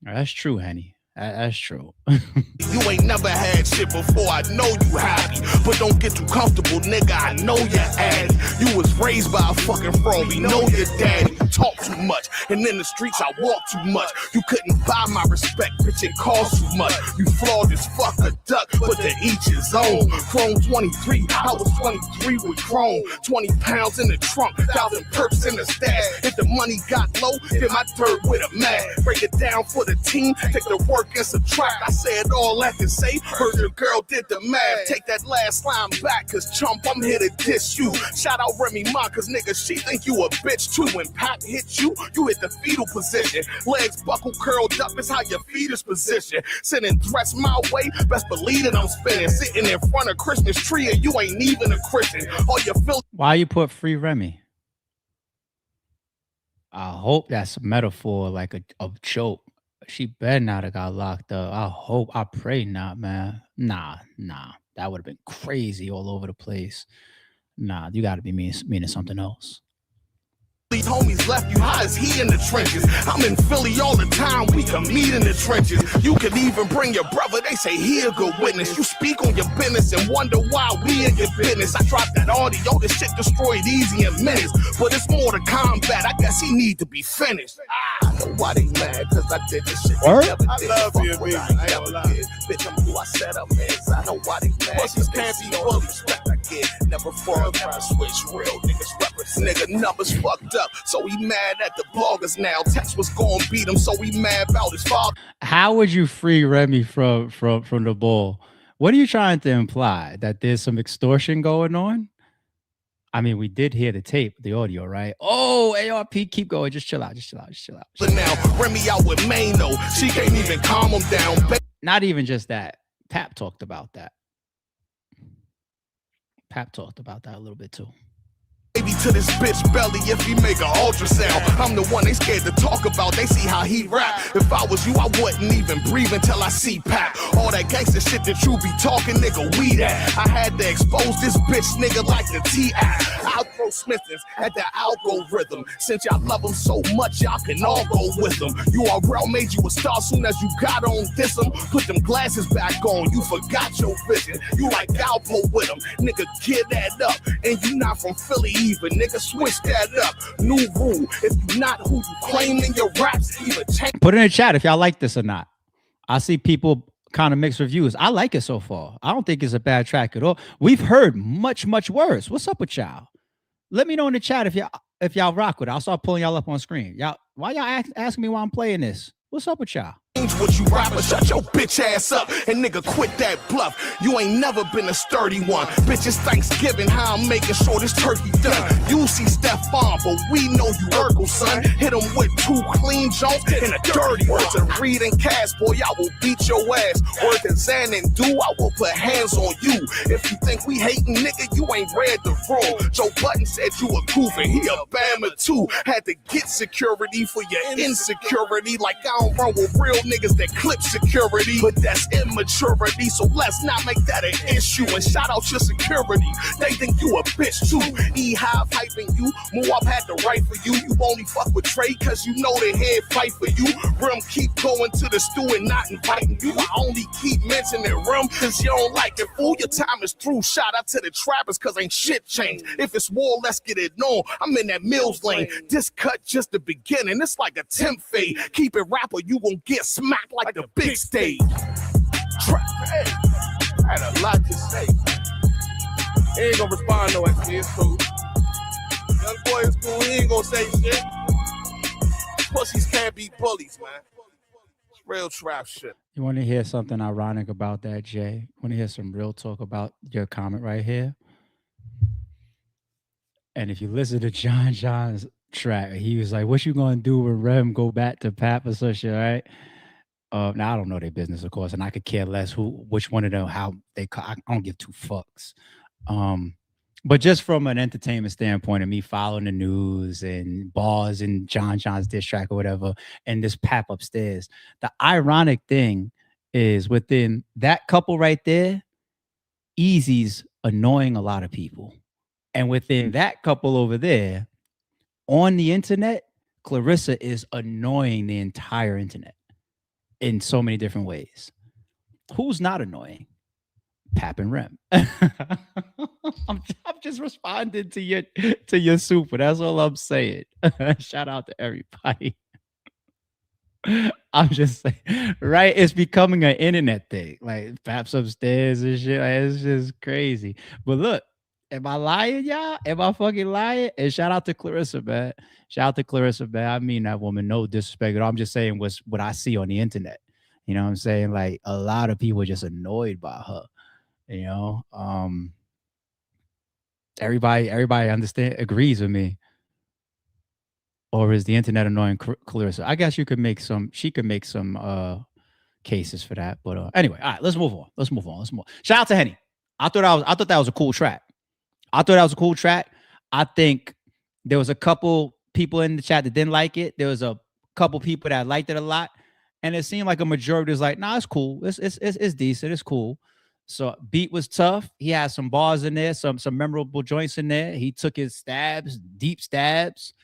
That's true, Henny. That's true. You ain't never had shit before, I know you happy. But don't get too comfortable, nigga, I know you're addy. You was raised by a fucking fraud, we know your daddy. Talk too much. And in the streets, I walk too much. You couldn't buy my respect, bitch, it cost too much. You flawed as fuck a duck, but to each his own. Chrome 23, I was 23 with chrome. 20 pounds in the trunk, 1,000 perks in the stash. If the money got low, then my third with a mag. Break it down for the team, take the work and subtract. I said all I can say, heard the girl did the math. Take that last line back, cause chump, I'm here to diss you. Shout out Remy Ma, cause nigga, she think you a bitch too. When Pap hit you, you hit the fetal position. Legs buckle curled up is how your feet is positioned. Sending threats my way, best believe that I'm spinning. Sitting in front of Christmas tree and you ain't even a Christian. All you feel. Why you put Free Remy? I hope that's a metaphor, like a joke. She better not have got locked up. I pray not, man. Nah. That would have been crazy all over the place. Nah, you got to be meaning something else. These homies left you, how is he in the trenches? I'm in Philly all the time, we can meet in the trenches. You could even bring your brother, they say he a good witness. You speak on your business and wonder why we in your business. I dropped that audio, this shit destroyed Eazy in minutes. But it's more to combat, I guess he need to be finished. I know why they mad, cause I did this shit they never did. I love you, baby, I never did. Bitch, I'm who I said I'm is. I know why they mad, pussies can't be full respect I get. Never fall, never switch, real niggas represent. Nigga numbers fucked up, so he mad at the bloggers now. Text was gonna beat him, so he mad about his father. How would you free Remy from the ball? What are you trying to imply? That there's some extortion going on? I mean, we did hear the tape, the audio, right? Oh, ARP, keep going. Just chill out. But now, Remy out with Mano. She can't even calm him down. Not even just that. Pap talked about that. Pap talked about that a little bit too. Baby to this bitch belly if he make an ultrasound. I'm the one they scared to talk about. They see how he rap. If I was you, I wouldn't even breathe until I see Pap. All that gangster shit that you be talking, nigga, we that. I had to expose this bitch nigga like the T.I. I'll throw Smithers at the algorithm. Since y'all love him so much, y'all can all go with him. URL made you a star soon as you got on this him. Put them glasses back on, you forgot your vision. You like Galpo with him. Nigga, get that up. And you not from Philly even, nigga, switch that up. New rule, if you not who you claim in your raps, even change. Put it in the chat if y'all like this or not. I see people kind of mixed reviews. I like it so far. I don't think it's a bad track at all. We've heard much worse. What's up with y'all? Let me know in the chat if y'all rock with it. I'll start pulling y'all up on screen. Y'all, why y'all asking me why I'm playing this? What's up with y'all? What you rapper, shut your bitch ass up and nigga quit that bluff. You ain't never been a sturdy one. Bitch, it's Thanksgiving, how I'm making sure this turkey done. You see Stefan, but we know you Urkel, son. Hit him with 2 clean joints and a dirty one. To Reed and Cass, boy, I will beat your ass. Word to Zan and Do, I will put hands on you. If you think we hating, nigga, you ain't read the room. Joe Button said you a goof and he a Bama too. Had to get security for your insecurity. Like I don't run with real niggas that clip security, but that's immaturity, so let's not make that an issue. And shout out your security, they think you a bitch too. E-Hive hyping you, Moab had to write for you. You only fuck with Trey cause you know they head fight for you. Rim keep going to the stew and not inviting you. I only keep mentioning Rim cause you don't like it, fool. Your time is through. Shout out to the trappers cause ain't shit changed. If it's war, let's get it on. I'm in that Mills lane. This cut just the beginning. It's like a temp fade. Keep it rapper, you gon' get smacked like the big stage. Trap, hey, I had a lot to say. He ain't gonna respond no XP, it's cool. Young boy is cool, he ain't gonna say shit. Pussies can't be bullies, man. It's real trap shit. You want to hear something ironic about that, Jay? Want to hear some real talk about your comment right here? And if you listen to John's track, he was like, what you gonna do when Rem go back to Pap or some shit, right? Now I don't know their business, of course, and I could care less which one of them, how they. I don't give 2 fucks. But just from an entertainment standpoint, of me following the news and bars and John's diss track or whatever, and this Pap upstairs, the ironic thing is within that couple right there, Eazy's annoying a lot of people, and within that couple over there, on the internet, Clarissa is annoying the entire internet in so many different ways. Who's not annoying? Pap and Rem. I'm just responding to your super. That's all I'm saying. Shout out to everybody. I'm just saying, right? It's becoming an internet thing. Like Paps upstairs and shit. Like, it's just crazy. But look, am I lying, y'all? Am I fucking lying? And shout out to Clarissa, man. Shout out to Clarissa, man. I mean that woman, no disrespect at all. I'm just saying what I see on the internet. You know what I'm saying? Like a lot of people are just annoyed by her. You know, everybody agrees with me. Or is the internet annoying Clarissa? I guess she could make some cases for that. But anyway, all right, let's move on. Shout out to Henny. I thought that was a cool track. I think there was a couple people in the chat that didn't like it. There was a couple people that liked it a lot. And it seemed like a majority was like, nah, it's cool. It's decent. It's cool. So beat was tough. He had some bars in there, some memorable joints in there. He took his stabs, deep stabs.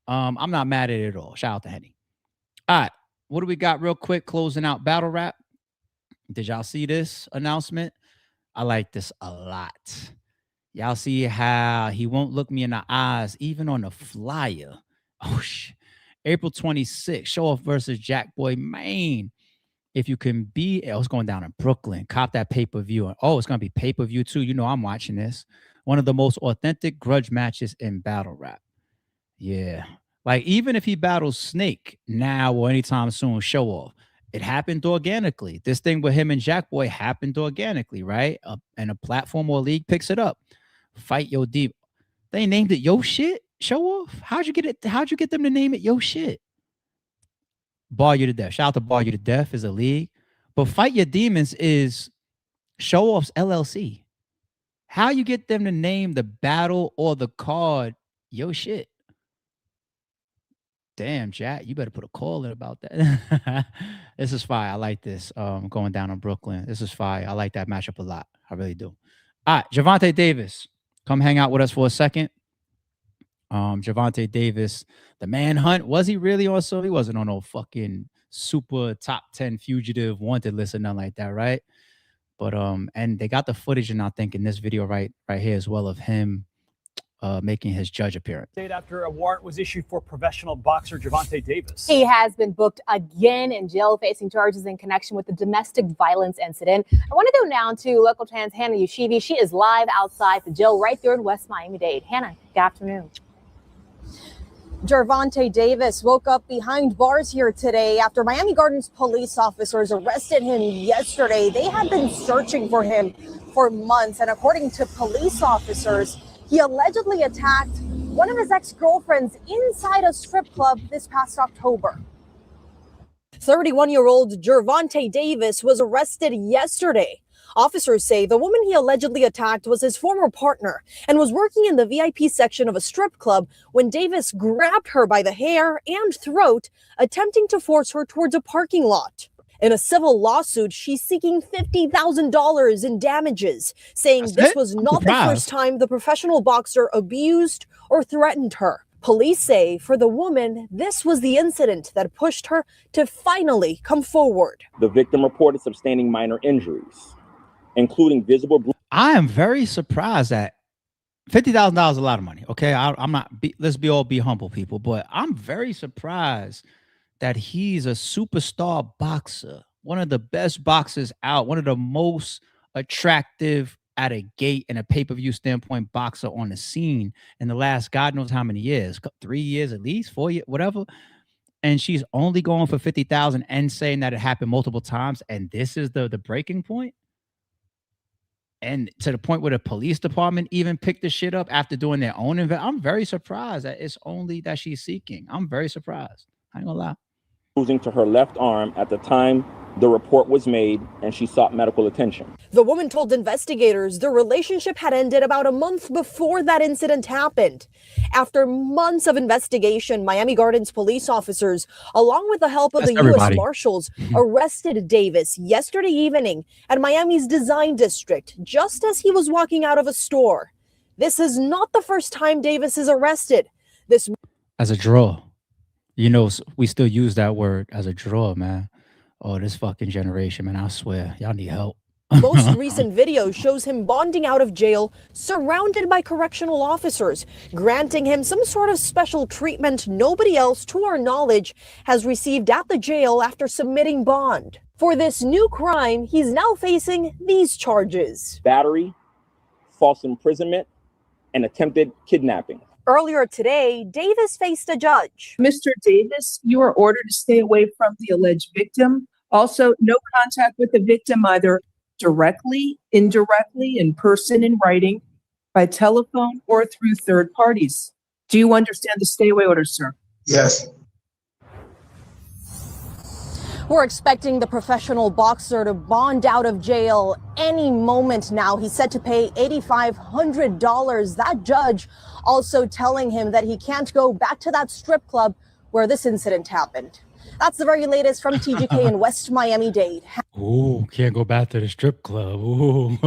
I'm not mad at it at all. Shout out to Henny. All right. What do we got real quick? Closing out battle rap. Did y'all see this announcement? I like this a lot. Y'all see how he won't look me in the eyes, even on the flyer. Oh, April 26th, Show Off versus Jack Boy Maine. If you can be, it's going down in Brooklyn. Cop that pay-per-view. Oh, it's going to be pay-per-view too. You know I'm watching this. One of the most authentic grudge matches in battle rap. Yeah. Like, even if he battles Snake now or anytime soon, Show Off, it happened organically. This thing with him and Jack Boy happened organically, right? And a platform or league picks it up. Fight Yo Deep. They named it Yo Shit? Show Off? How'd you get them to name it Yo Shit? Bar You to Death. Shout out to Bar You to Death is a league. But Fight Your Demons is Show Off's LLC. How you get them to name the battle or the card Yo Shit? Damn, Jack, you better put a call in about that. This is fire. I like this. Going down in Brooklyn. This is fire. I like that matchup a lot. I really do. All right, Gervonta Davis, come hang out with us for a second. Gervonta Davis, the manhunt. Was he really also? He wasn't on no fucking super top 10 fugitive wanted list or nothing like that, right? But and they got the footage, and I think in this video right here as well of him making his judge appearance. After a warrant was issued for professional boxer Gervonta Davis. He has been booked again in jail, facing charges in connection with the domestic violence incident. I want to go now to local 10's Hannah Yushivi. She is live outside the jail right there in West Miami-Dade. Hannah, good afternoon. Gervonta Davis woke up behind bars here today after Miami Gardens police officers arrested him yesterday. They had been searching for him for months, and according to police officers, he allegedly attacked one of his ex-girlfriends inside a strip club this past October. 31-year-old Gervonta Davis was arrested yesterday. Officers say the woman he allegedly attacked was his former partner and was working in the VIP section of a strip club when Davis grabbed her by the hair and throat, attempting to force her towards a parking lot. In a civil lawsuit, she's seeking $50,000 in damages, saying this was not the first time the professional boxer abused or threatened her. Police say for the woman, this was the incident that pushed her to finally come forward. The victim reported sustaining minor injuries, including visible bruises. I am very surprised that $50,000 is a lot of money. Okay, I'm not. Let's be humble, people. But I'm very surprised that he's a superstar boxer, one of the best boxers out, one of the most attractive at a gate and a pay-per-view standpoint boxer on the scene in the last God knows how many years, 3 years at least, 4 years, whatever. And she's only going for 50,000 and saying that it happened multiple times. And this is the breaking point. And to the point where the police department even picked the shit up after doing their own I'm very surprised that it's only that she's seeking. I'm very surprised. I ain't gonna lie. Bruising to her left arm at the time the report was made, and she sought medical attention. The woman told investigators their relationship had ended about a month before that incident happened. After months of investigation, Miami Gardens police officers, along with the help of the U.S. Marshals, arrested Davis yesterday evening at Miami's Design District, just as he was walking out of a store. This is not the first time Davis is arrested. This as a draw. You know, we still use that word as a draw, man. Oh, this fucking generation, man. I swear, y'all need help. Most recent video shows him bonding out of jail, surrounded by correctional officers, granting him some sort of special treatment nobody else, to our knowledge, has received at the jail after submitting bond. For this new crime, he's now facing these charges: battery, false imprisonment, and attempted kidnapping. Earlier today, Davis faced a judge. Mr. Davis, you are ordered to stay away from the alleged victim. Also, no contact with the victim, either directly, indirectly, in person, in writing, by telephone, or through third parties. Do you understand the stay away order, sir? Yes. We're expecting the professional boxer to bond out of jail any moment now. He's set to pay $8,500. That judge also telling him that he can't go back to that strip club where this incident happened. That's the very latest from TGK in West Miami-Dade. Ooh, can't go back to the strip club. Ooh.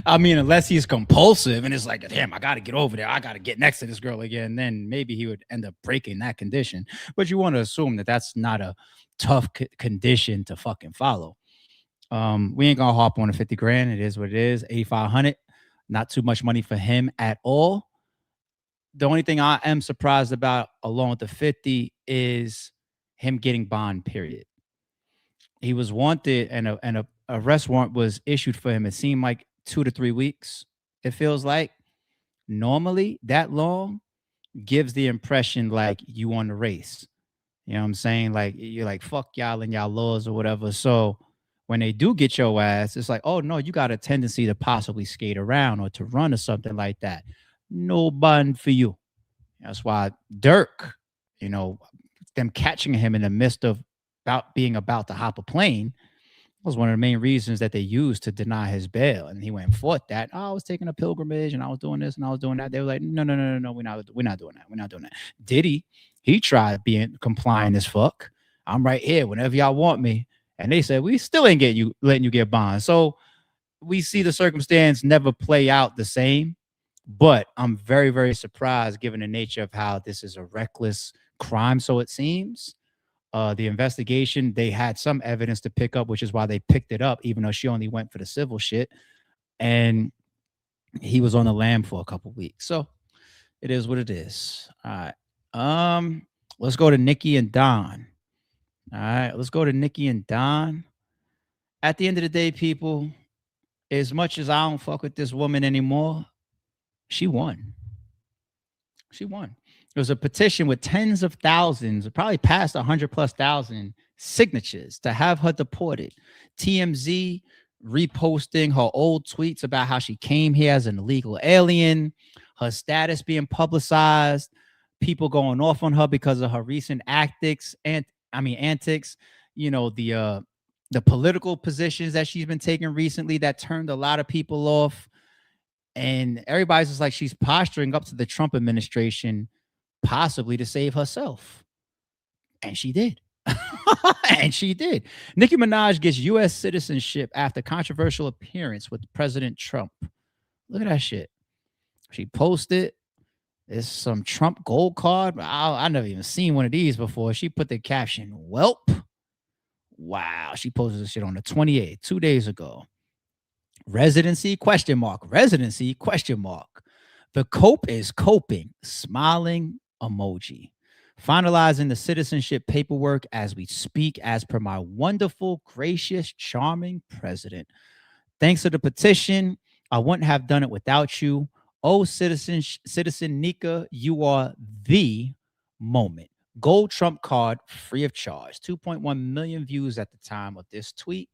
I mean, unless he's compulsive and it's like, damn, I got to get over there. I got to get next to this girl again. Then maybe he would end up breaking that condition. But you want to assume that that's not a tough condition to fucking follow. We ain't gonna hop on the 50 grand. It is what it is. 8,500. Not too much money for him at all. The only thing I am surprised about, along with the 50, is him getting bond, period. He was wanted and a arrest warrant was issued for him. It seemed like 2 to 3 weeks. It feels like normally that long gives the impression like you on the race. You know what I'm saying? Like you're like, fuck y'all and y'all laws or whatever. So when they do get your ass, it's like, oh no, you got a tendency to possibly skate around or to run or something like that. No bond for you. That's why Durk, you know, them catching him in the midst of about to hop a plane was one of the main reasons that they used to deny his bail. And he went and fought that. Oh, I was taking a pilgrimage and I was doing this and I was doing that. They were like, no, we're not doing that. We're not doing that. Diddy, he tried being compliant as fuck. I'm right here whenever y'all want me. And they said, we still ain't letting you get bond. So we see the circumstance never play out the same. But I'm very, very surprised given the nature of how this is a reckless crime. So it seems. The investigation, they had some evidence to pick up, which is why they picked it up, even though she only went for the civil shit. And he was on the lam for a couple weeks. So it is what it is. All right. Let's go to Nicki and Don. All right. Let's go to Nicki and Don. At the end of the day, people, as much as I don't fuck with this woman anymore, she won. She won. There was a petition with tens of thousands, probably past 100,000+ signatures to have her deported. TMZ reposting her old tweets about how she came here as an illegal alien, her status being publicized, people going off on her because of her recent antics. You know, the political positions that she's been taking recently that turned a lot of people off. And everybody's just like, she's posturing up to the Trump administration, possibly to save herself. And she did. And she did. Nicki Minaj gets U.S. citizenship after controversial appearance with President Trump. Look at that shit. She posted. It's some Trump gold card. I never even seen one of these before. She put the caption, "Welp." Wow. She posted this shit on the 28th, 2 days ago. Residency, question mark. Residency, question mark. The cope is coping, smiling emoji. Finalizing the citizenship paperwork as we speak, as per my wonderful, gracious, charming president. Thanks to the petition, I wouldn't have done it without you. Oh, citizen Nika, you are the moment. Gold Trump card, free of charge. 2.1 million views at the time of this tweet.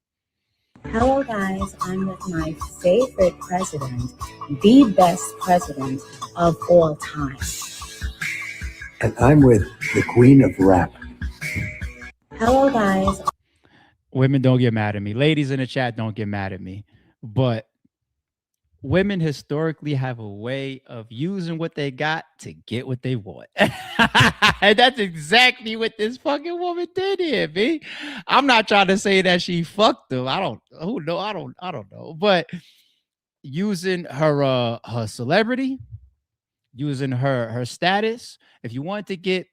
Hello guys, I'm with my favorite president, the best president of all time. And I'm with the queen of rap. Hello guys. Women, don't get mad at me. Ladies in the chat, don't get mad at me. But women historically have a way of using what they got to get what they want. And that's exactly what this fucking woman did here, B. I'm not trying to say that she fucked him. I don't know. But using her celebrity, using her status, if you want to get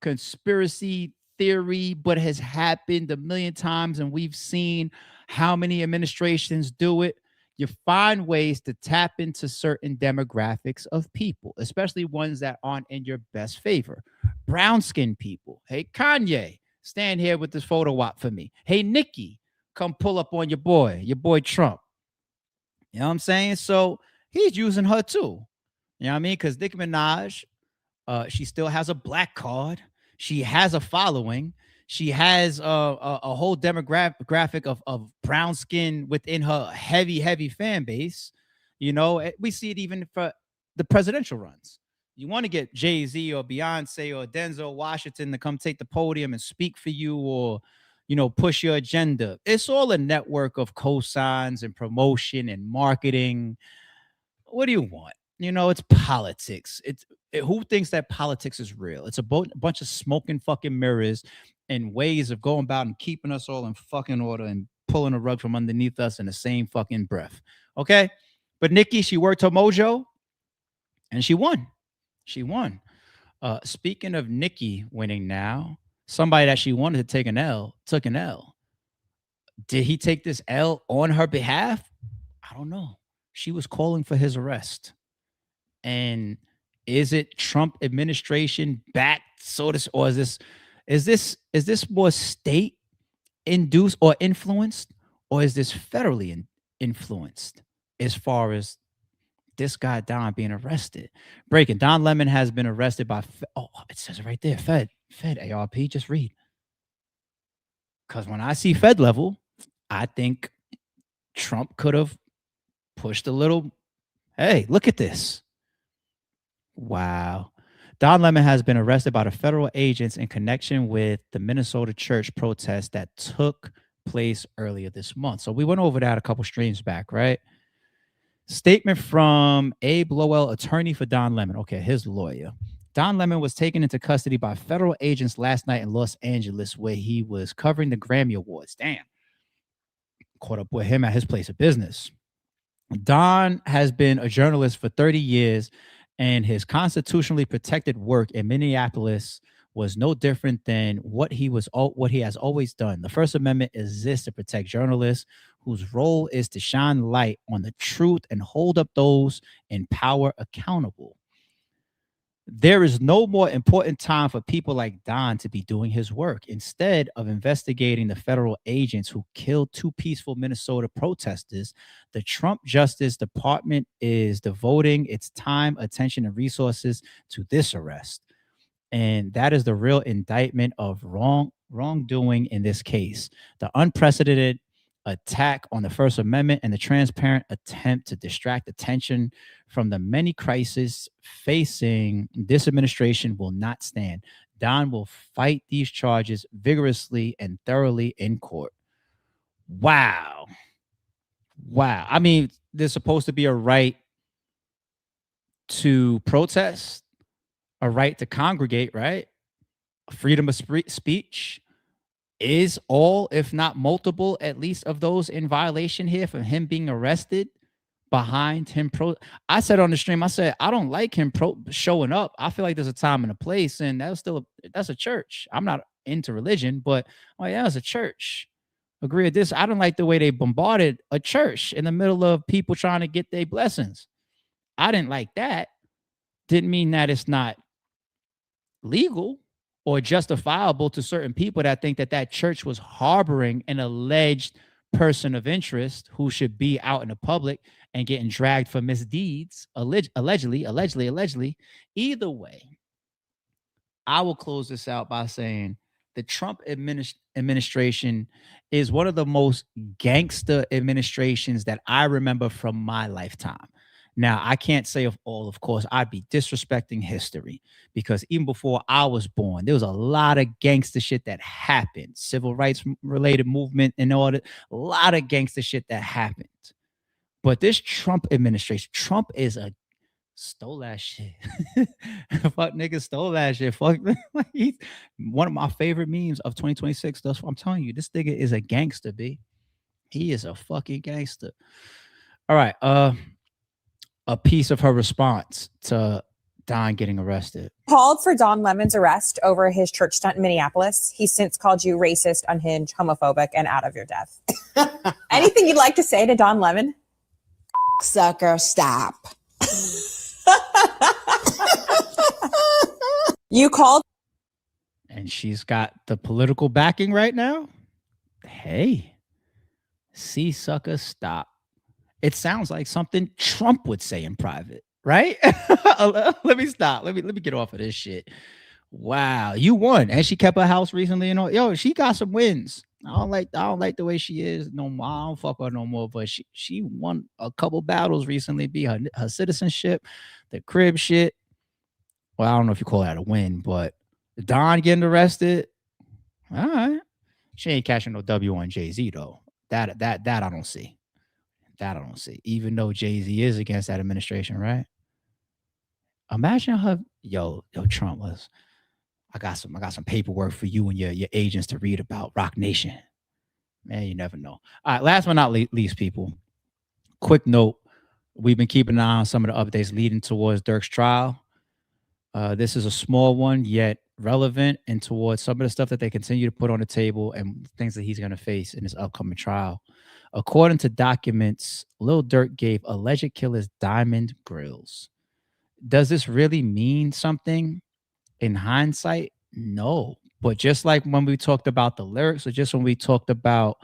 conspiracy theory, but has happened a million times, and we've seen how many administrations do it. You find ways to tap into certain demographics of people, especially ones that aren't in your best favor. Brown skinned people. Hey, Kanye, stand here with this photo op for me. Hey, Nicki, come pull up on your boy Trump. You know what I'm saying? So he's using her too. You know what I mean? Because Nicki Minaj, she still has a black card. She has a following. She has a whole demographic of brown skin within her heavy fan base. You know, we see it even for the presidential runs. You want to get Jay-Z or Beyonce or Denzel Washington to come take the podium and speak for you, or, you know, push your agenda. It's all a network of cosigns and promotion and marketing. What do you want? You know, it's politics. Who thinks that politics is real? It's a bunch of smoking fucking mirrors and ways of going about and keeping us all in fucking order and pulling a rug from underneath us in the same fucking breath. Okay? But Nicki, she worked her mojo and she won. She won. Speaking of Nicki winning now, somebody that she wanted to take an L took an L. Did he take this L on her behalf? I don't know. She was calling for his arrest. And is it Trump administration backed, or is this more state induced or influenced, or is this federally influenced as far as this guy Don being arrested? Breaking, Don Lemon has been arrested by it says it right there, Fed ARP. Just read, because when I see Fed level, I think Trump could have pushed a little. Hey, look at this. Wow. Don Lemon has been arrested by the federal agents in connection with the Minnesota church protest that took place earlier this month. So we went over that a couple streams back, right? Statement from Abe Lowell, attorney for Don Lemon. Okay, his lawyer. Don Lemon was taken into custody by federal agents last night in Los Angeles, where he was covering the Grammy Awards. Damn. Caught up with him at his place of business. Don has been a journalist for 30 years, and his constitutionally protected work in Minneapolis was no different than what he has always done. The First Amendment exists to protect journalists whose role is to shine light on the truth and hold up those in power accountable. There is no more important time for people like Don to be doing his work. Instead of investigating the federal agents who killed two peaceful Minnesota protesters, the Trump Justice Department is devoting its time, attention, and resources to this arrest. And that is the real indictment of wrongdoing in this case. The unprecedented attack on the First Amendment and the transparent attempt to distract attention from the many crises facing this administration will not stand. Don will fight these charges vigorously and thoroughly in court. Wow. I mean, there's supposed to be a right to protest, a right to congregate, right? Freedom of speech. Is all, if not multiple, at least of those in violation here from him being arrested behind him? I said on the stream, I said, I don't like him showing up. I feel like there's a time and a place, and that's a church. I'm not into religion, but yeah, it's a church. Agree with this. I don't like the way they bombarded a church in the middle of people trying to get their blessings. I didn't like that. Didn't mean that it's not legal or justifiable to certain people that think that church was harboring an alleged person of interest who should be out in the public and getting dragged for misdeeds, allegedly. Either way, I will close this out by saying the Trump administration is one of the most gangster administrations that I remember from my lifetime. Now, I can't say of all, of course, I'd be disrespecting history, because even before I was born, there was a lot of gangster shit that happened. Civil rights related movement and all that, a lot of gangster shit that happened. But this Trump administration, Trump is stole that shit. Fuck niggas stole that shit. Fuck. He's one of my favorite memes of 2026. That's what I'm telling you. This nigga is a gangster, B. He is a fucking gangster. All right. A piece of her response to Don getting arrested. Called for Don Lemon's arrest over his church stunt in Minneapolis. He's since called you racist, unhinged, homophobic, and out of your depth. Anything you'd like to say to Don Lemon? Sucker, stop. You called. And she's got the political backing right now. Hey, see, sucker, stop. It sounds like something Trump would say in private, right? Let me stop. Let me get off of this shit. Wow, you won, and she kept her house recently. You know, yo, she got some wins. I don't like the way she is no more. I don't fuck her no more. But she won a couple battles recently. Be her citizenship, the crib shit. Well, I don't know if you call that a win, but Don getting arrested. All right, she ain't catching no W on Jay-Z though. That I don't see. That I don't see. Even though Jay-Z is against that administration, right? Imagine her, yo, Trump was. I got some paperwork for you and your agents to read about Rock Nation. Man, you never know. All right, last but not least, people. Quick note: we've been keeping an eye on some of the updates leading towards Durk's trial. This is a small one, yet relevant, and towards some of the stuff that they continue to put on the table and things that he's going to face in his upcoming trial. According to documents, Lil Durk gave alleged killers diamond grills. Does this really mean something in hindsight? No. But just like when we talked about the lyrics, or just when we talked about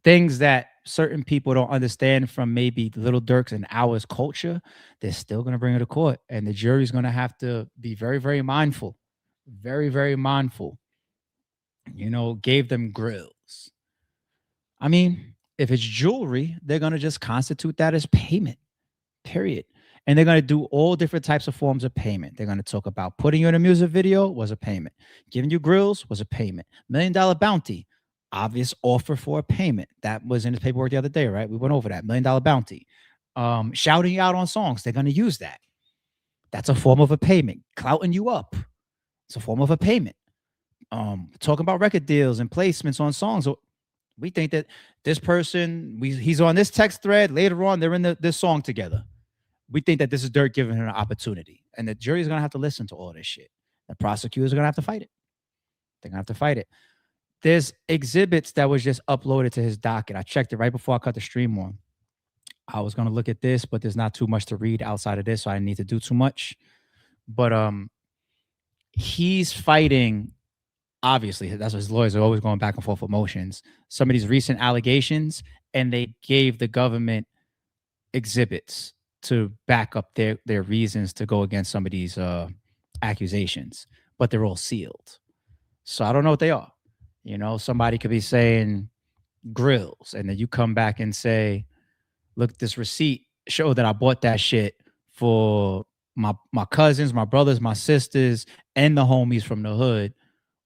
things that certain people don't understand from maybe Lil Durk's and ours culture, they're still going to bring it to court. And the jury's going to have to be very, very mindful. Very, very mindful. You know, gave them grills. I mean, if it's jewelry, they're going to just constitute that as payment, period. And they're going to do all different types of forms of payment. They're going to talk about putting you in a music video was a payment. Giving you grills was a payment. $1 million bounty, obvious offer for a payment. That was in his paperwork the other day, right? We went over that. $1 million bounty. Shouting you out on songs. They're going to use that. That's a form of a payment. Clouting you up. It's a form of a payment. Talking about record deals and placements on songs. We think that this person, he's on this text thread. Later on, they're in this song together. We think that this is Durk giving him an opportunity. And the jury's going to have to listen to all this shit. The prosecutors are going to have to fight it. They're going to have to fight it. There's exhibits that was just uploaded to his docket. I checked it right before I cut the stream on. I was going to look at this, but there's not too much to read outside of this, so I didn't need to do too much. But he's fighting. Obviously, that's what his lawyers are always going back and forth with motions. Some of these recent allegations, and they gave the government exhibits to back up their reasons to go against some of these accusations, but they're all sealed. So I don't know what they are. You know, somebody could be saying grills, and then you come back and say, look, this receipt showed that I bought that shit for my cousins, my brothers, my sisters, and the homies from the hood,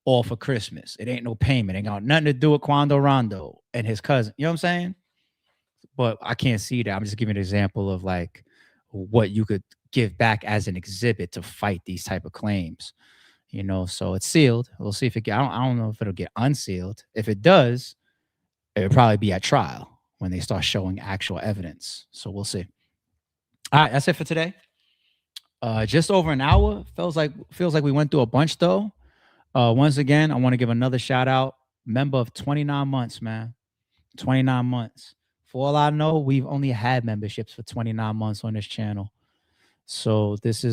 all for Christmas. It ain't no payment. It ain't got nothing to do with Quando Rondo and his cousin. You know what I'm saying? But I can't see that. I'm just giving an example of like what you could give back as an exhibit to fight these type of claims. You know, so it's sealed. We'll see if it get, I don't know if it'll get unsealed. If it does, it'll probably be at trial when they start showing actual evidence. So we'll see. All right, that's it for today. Just over an hour. Feels like we went through a bunch though. Once again, I want to give another shout out. Member of 29 months, man. 29 months. For all I know, we've only had memberships for 29 months on this channel. So this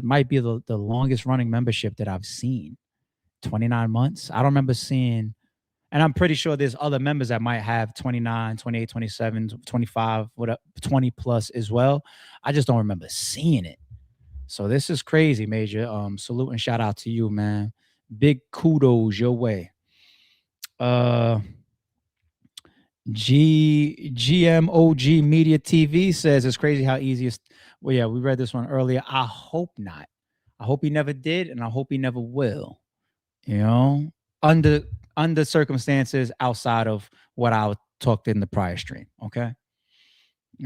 might be the longest running membership that I've seen. 29 months. I don't remember seeing, and I'm pretty sure there's other members that might have 29, 28, 27, 25, whatever, 20 plus as well. I just don't remember seeing it. So this is crazy, Major. Salute and shout out to you, man. Big kudos your way. GMOG Media TV says it's crazy how easy it's. Well, yeah, we read this one earlier. I hope not. I hope he never did, and I hope he never will. You know, under circumstances outside of what I talked in the prior stream. Okay,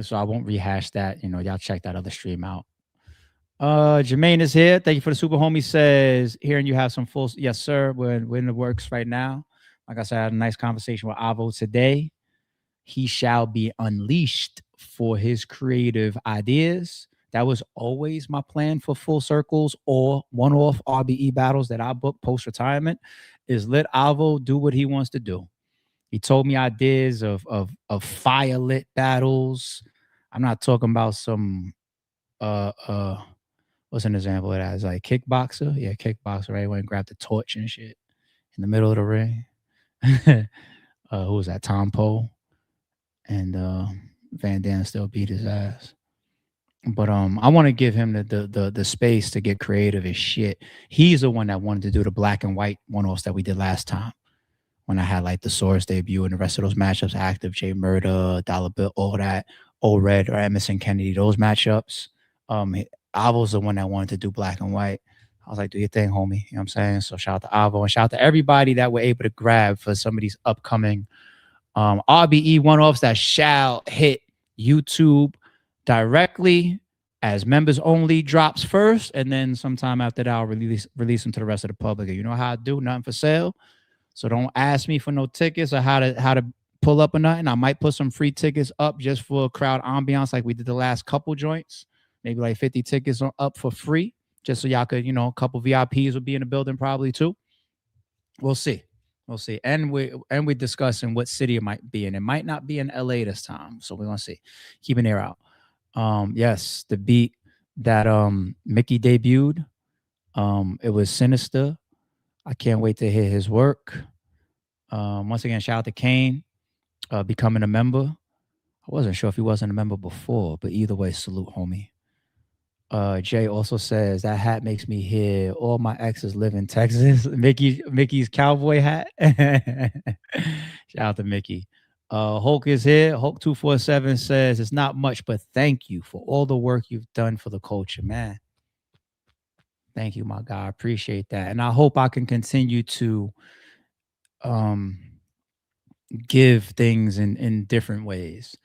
so I won't rehash that. You know, y'all check that other stream out. Jermaine is here. Thank you for the super homie. Says hearing you have some full. Yes, sir. We're in the works right now. Like I said, I had a nice conversation with Avo today. He shall be unleashed for his creative ideas. That was always my plan for full circles or one-off RBE battles that I book post-retirement, is let Avo do what he wants to do. He told me ideas of firelit battles. I'm not talking about some what's an example of that? It's like kickboxer. Yeah, kickboxer, right? Went and grabbed the torch and shit in the middle of the ring. Who was that? Tom Poe. And Van Dam still beat his ass. But I want to give him the space to get creative as shit. He's the one that wanted to do the black and white one-offs that we did last time, when I had like the Source debut and the rest of those matchups, Active, J Murder, Dollar Bill, all that, O Red or Emerson Kennedy, those matchups. I was the one that wanted to do black and white. I was like, do your thing, homie. You know what I'm saying? So shout out to Avo and shout out to everybody that were able to grab for some of these upcoming RBE one-offs that shall hit YouTube directly as members only drops first, and then sometime after that I'll release them to the rest of the public. You know how I do, nothing for sale. So don't ask me for no tickets or how to pull up or nothing. I might put some free tickets up just for crowd ambiance like we did the last couple joints. Maybe like 50 tickets up for free, just so y'all could, a couple VIPs will be in the building probably too. We'll see. We'll see. And we're discussing what city it might be in. It might not be in LA this time. So we're gonna see. Keep an ear out. Yes, the beat that Mickey debuted. It was Sinister. I can't wait to hear his work. Once again, shout out to Kane becoming a member. I wasn't sure if he wasn't a member before, but either way, salute, homie. Jay also says that hat makes me hear all my exes live in Texas. Mickey's cowboy hat. Shout out to Mickey. Hulk is here. Hulk 247 says it's not much, but thank you for all the work you've done for the culture, man. Thank you, my guy. I appreciate that. And I hope I can continue to give things in different ways.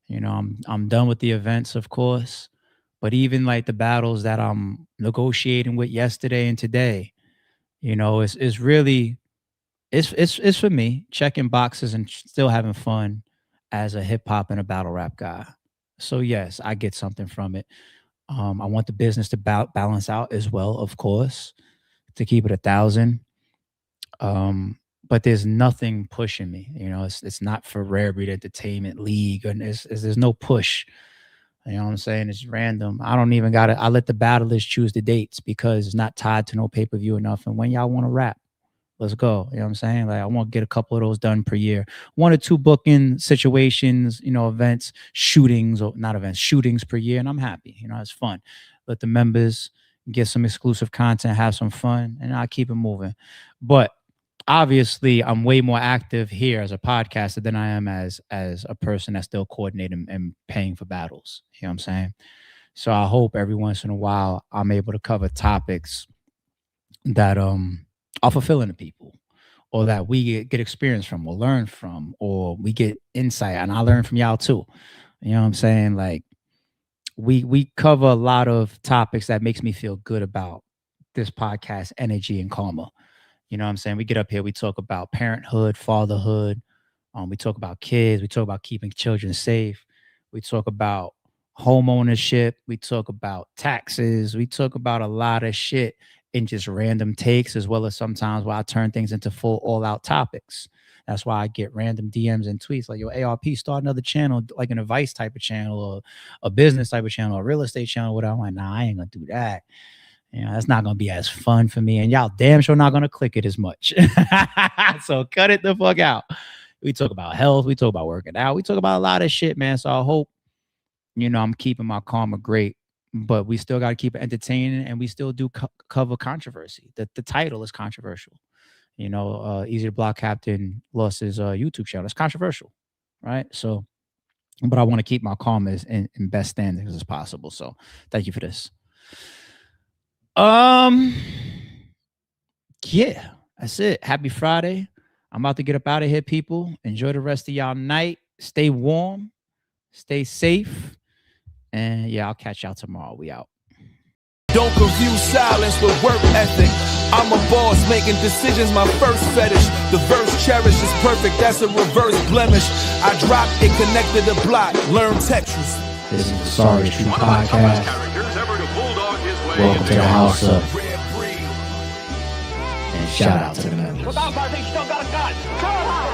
I'm done with the events, of course. But even like the battles that I'm negotiating with yesterday and today, it's really it's for me, checking boxes and still having fun as a hip hop and a battle rap guy. So yes, I get something from it. I want the business to balance out as well, of course, to keep it 1,000. But there's nothing pushing me. It's not for Rare Breed Entertainment League, and there's no push. You know what I'm saying? It's random. I don't even got it. I let the battlers choose the dates because it's not tied to no pay-per-view enough. And when y'all want to rap, let's go. You know what I'm saying? Like, I want to get a couple of those done per year. 1 or 2 booking situations, events, shootings, or not events, shootings per year. And I'm happy. It's fun. Let the members get some exclusive content, have some fun, and I'll keep it moving. But obviously, I'm way more active here as a podcaster than I am as a person that's still coordinating and paying for battles. You know what I'm saying? So I hope every once in a while I'm able to cover topics that are fulfilling to people, or that we get experience from, or learn from, or we get insight, and I learn from y'all too. You know what I'm saying? Like we cover a lot of topics that makes me feel good about this podcast energy and karma. You know what I'm saying? We get up here, we talk about parenthood, fatherhood. We talk about kids. We talk about keeping children safe. We talk about home ownership. We talk about taxes. We talk about a lot of shit in just random takes, as well as sometimes where I turn things into full all-out topics. That's why I get random DMs and tweets like, yo, ARP, start another channel, like an advice type of channel, or a business type of channel, or a real estate channel, whatever. I'm like, nah, I ain't gonna do that. That's not going to be as fun for me. And y'all damn sure not going to click it as much. So cut it the fuck out. We talk about health. We talk about working out. We talk about a lot of shit, man. So I hope, I'm keeping my karma great. But we still got to keep it entertaining. And we still do cover controversy. The title is controversial. Eazy the Block Captain lost his YouTube channel. It's controversial, right? So, but I want to keep my karma in best standings as possible. So thank you for this. Yeah, that's it. Happy Friday. I'm about to get up out of here, people. Enjoy the rest of y'all night. Stay warm, stay safe, and yeah, I'll catch y'all tomorrow. We out. Don't confuse silence with work ethic. I'm a boss, making decisions my first fetish. The verse cherished is perfect, that's a reverse blemish. I dropped it, connected the block, learn Tetris. This is the Sorry It's True podcast. Welcome to the house up. And shout out to the members. Without, I think still got a gun.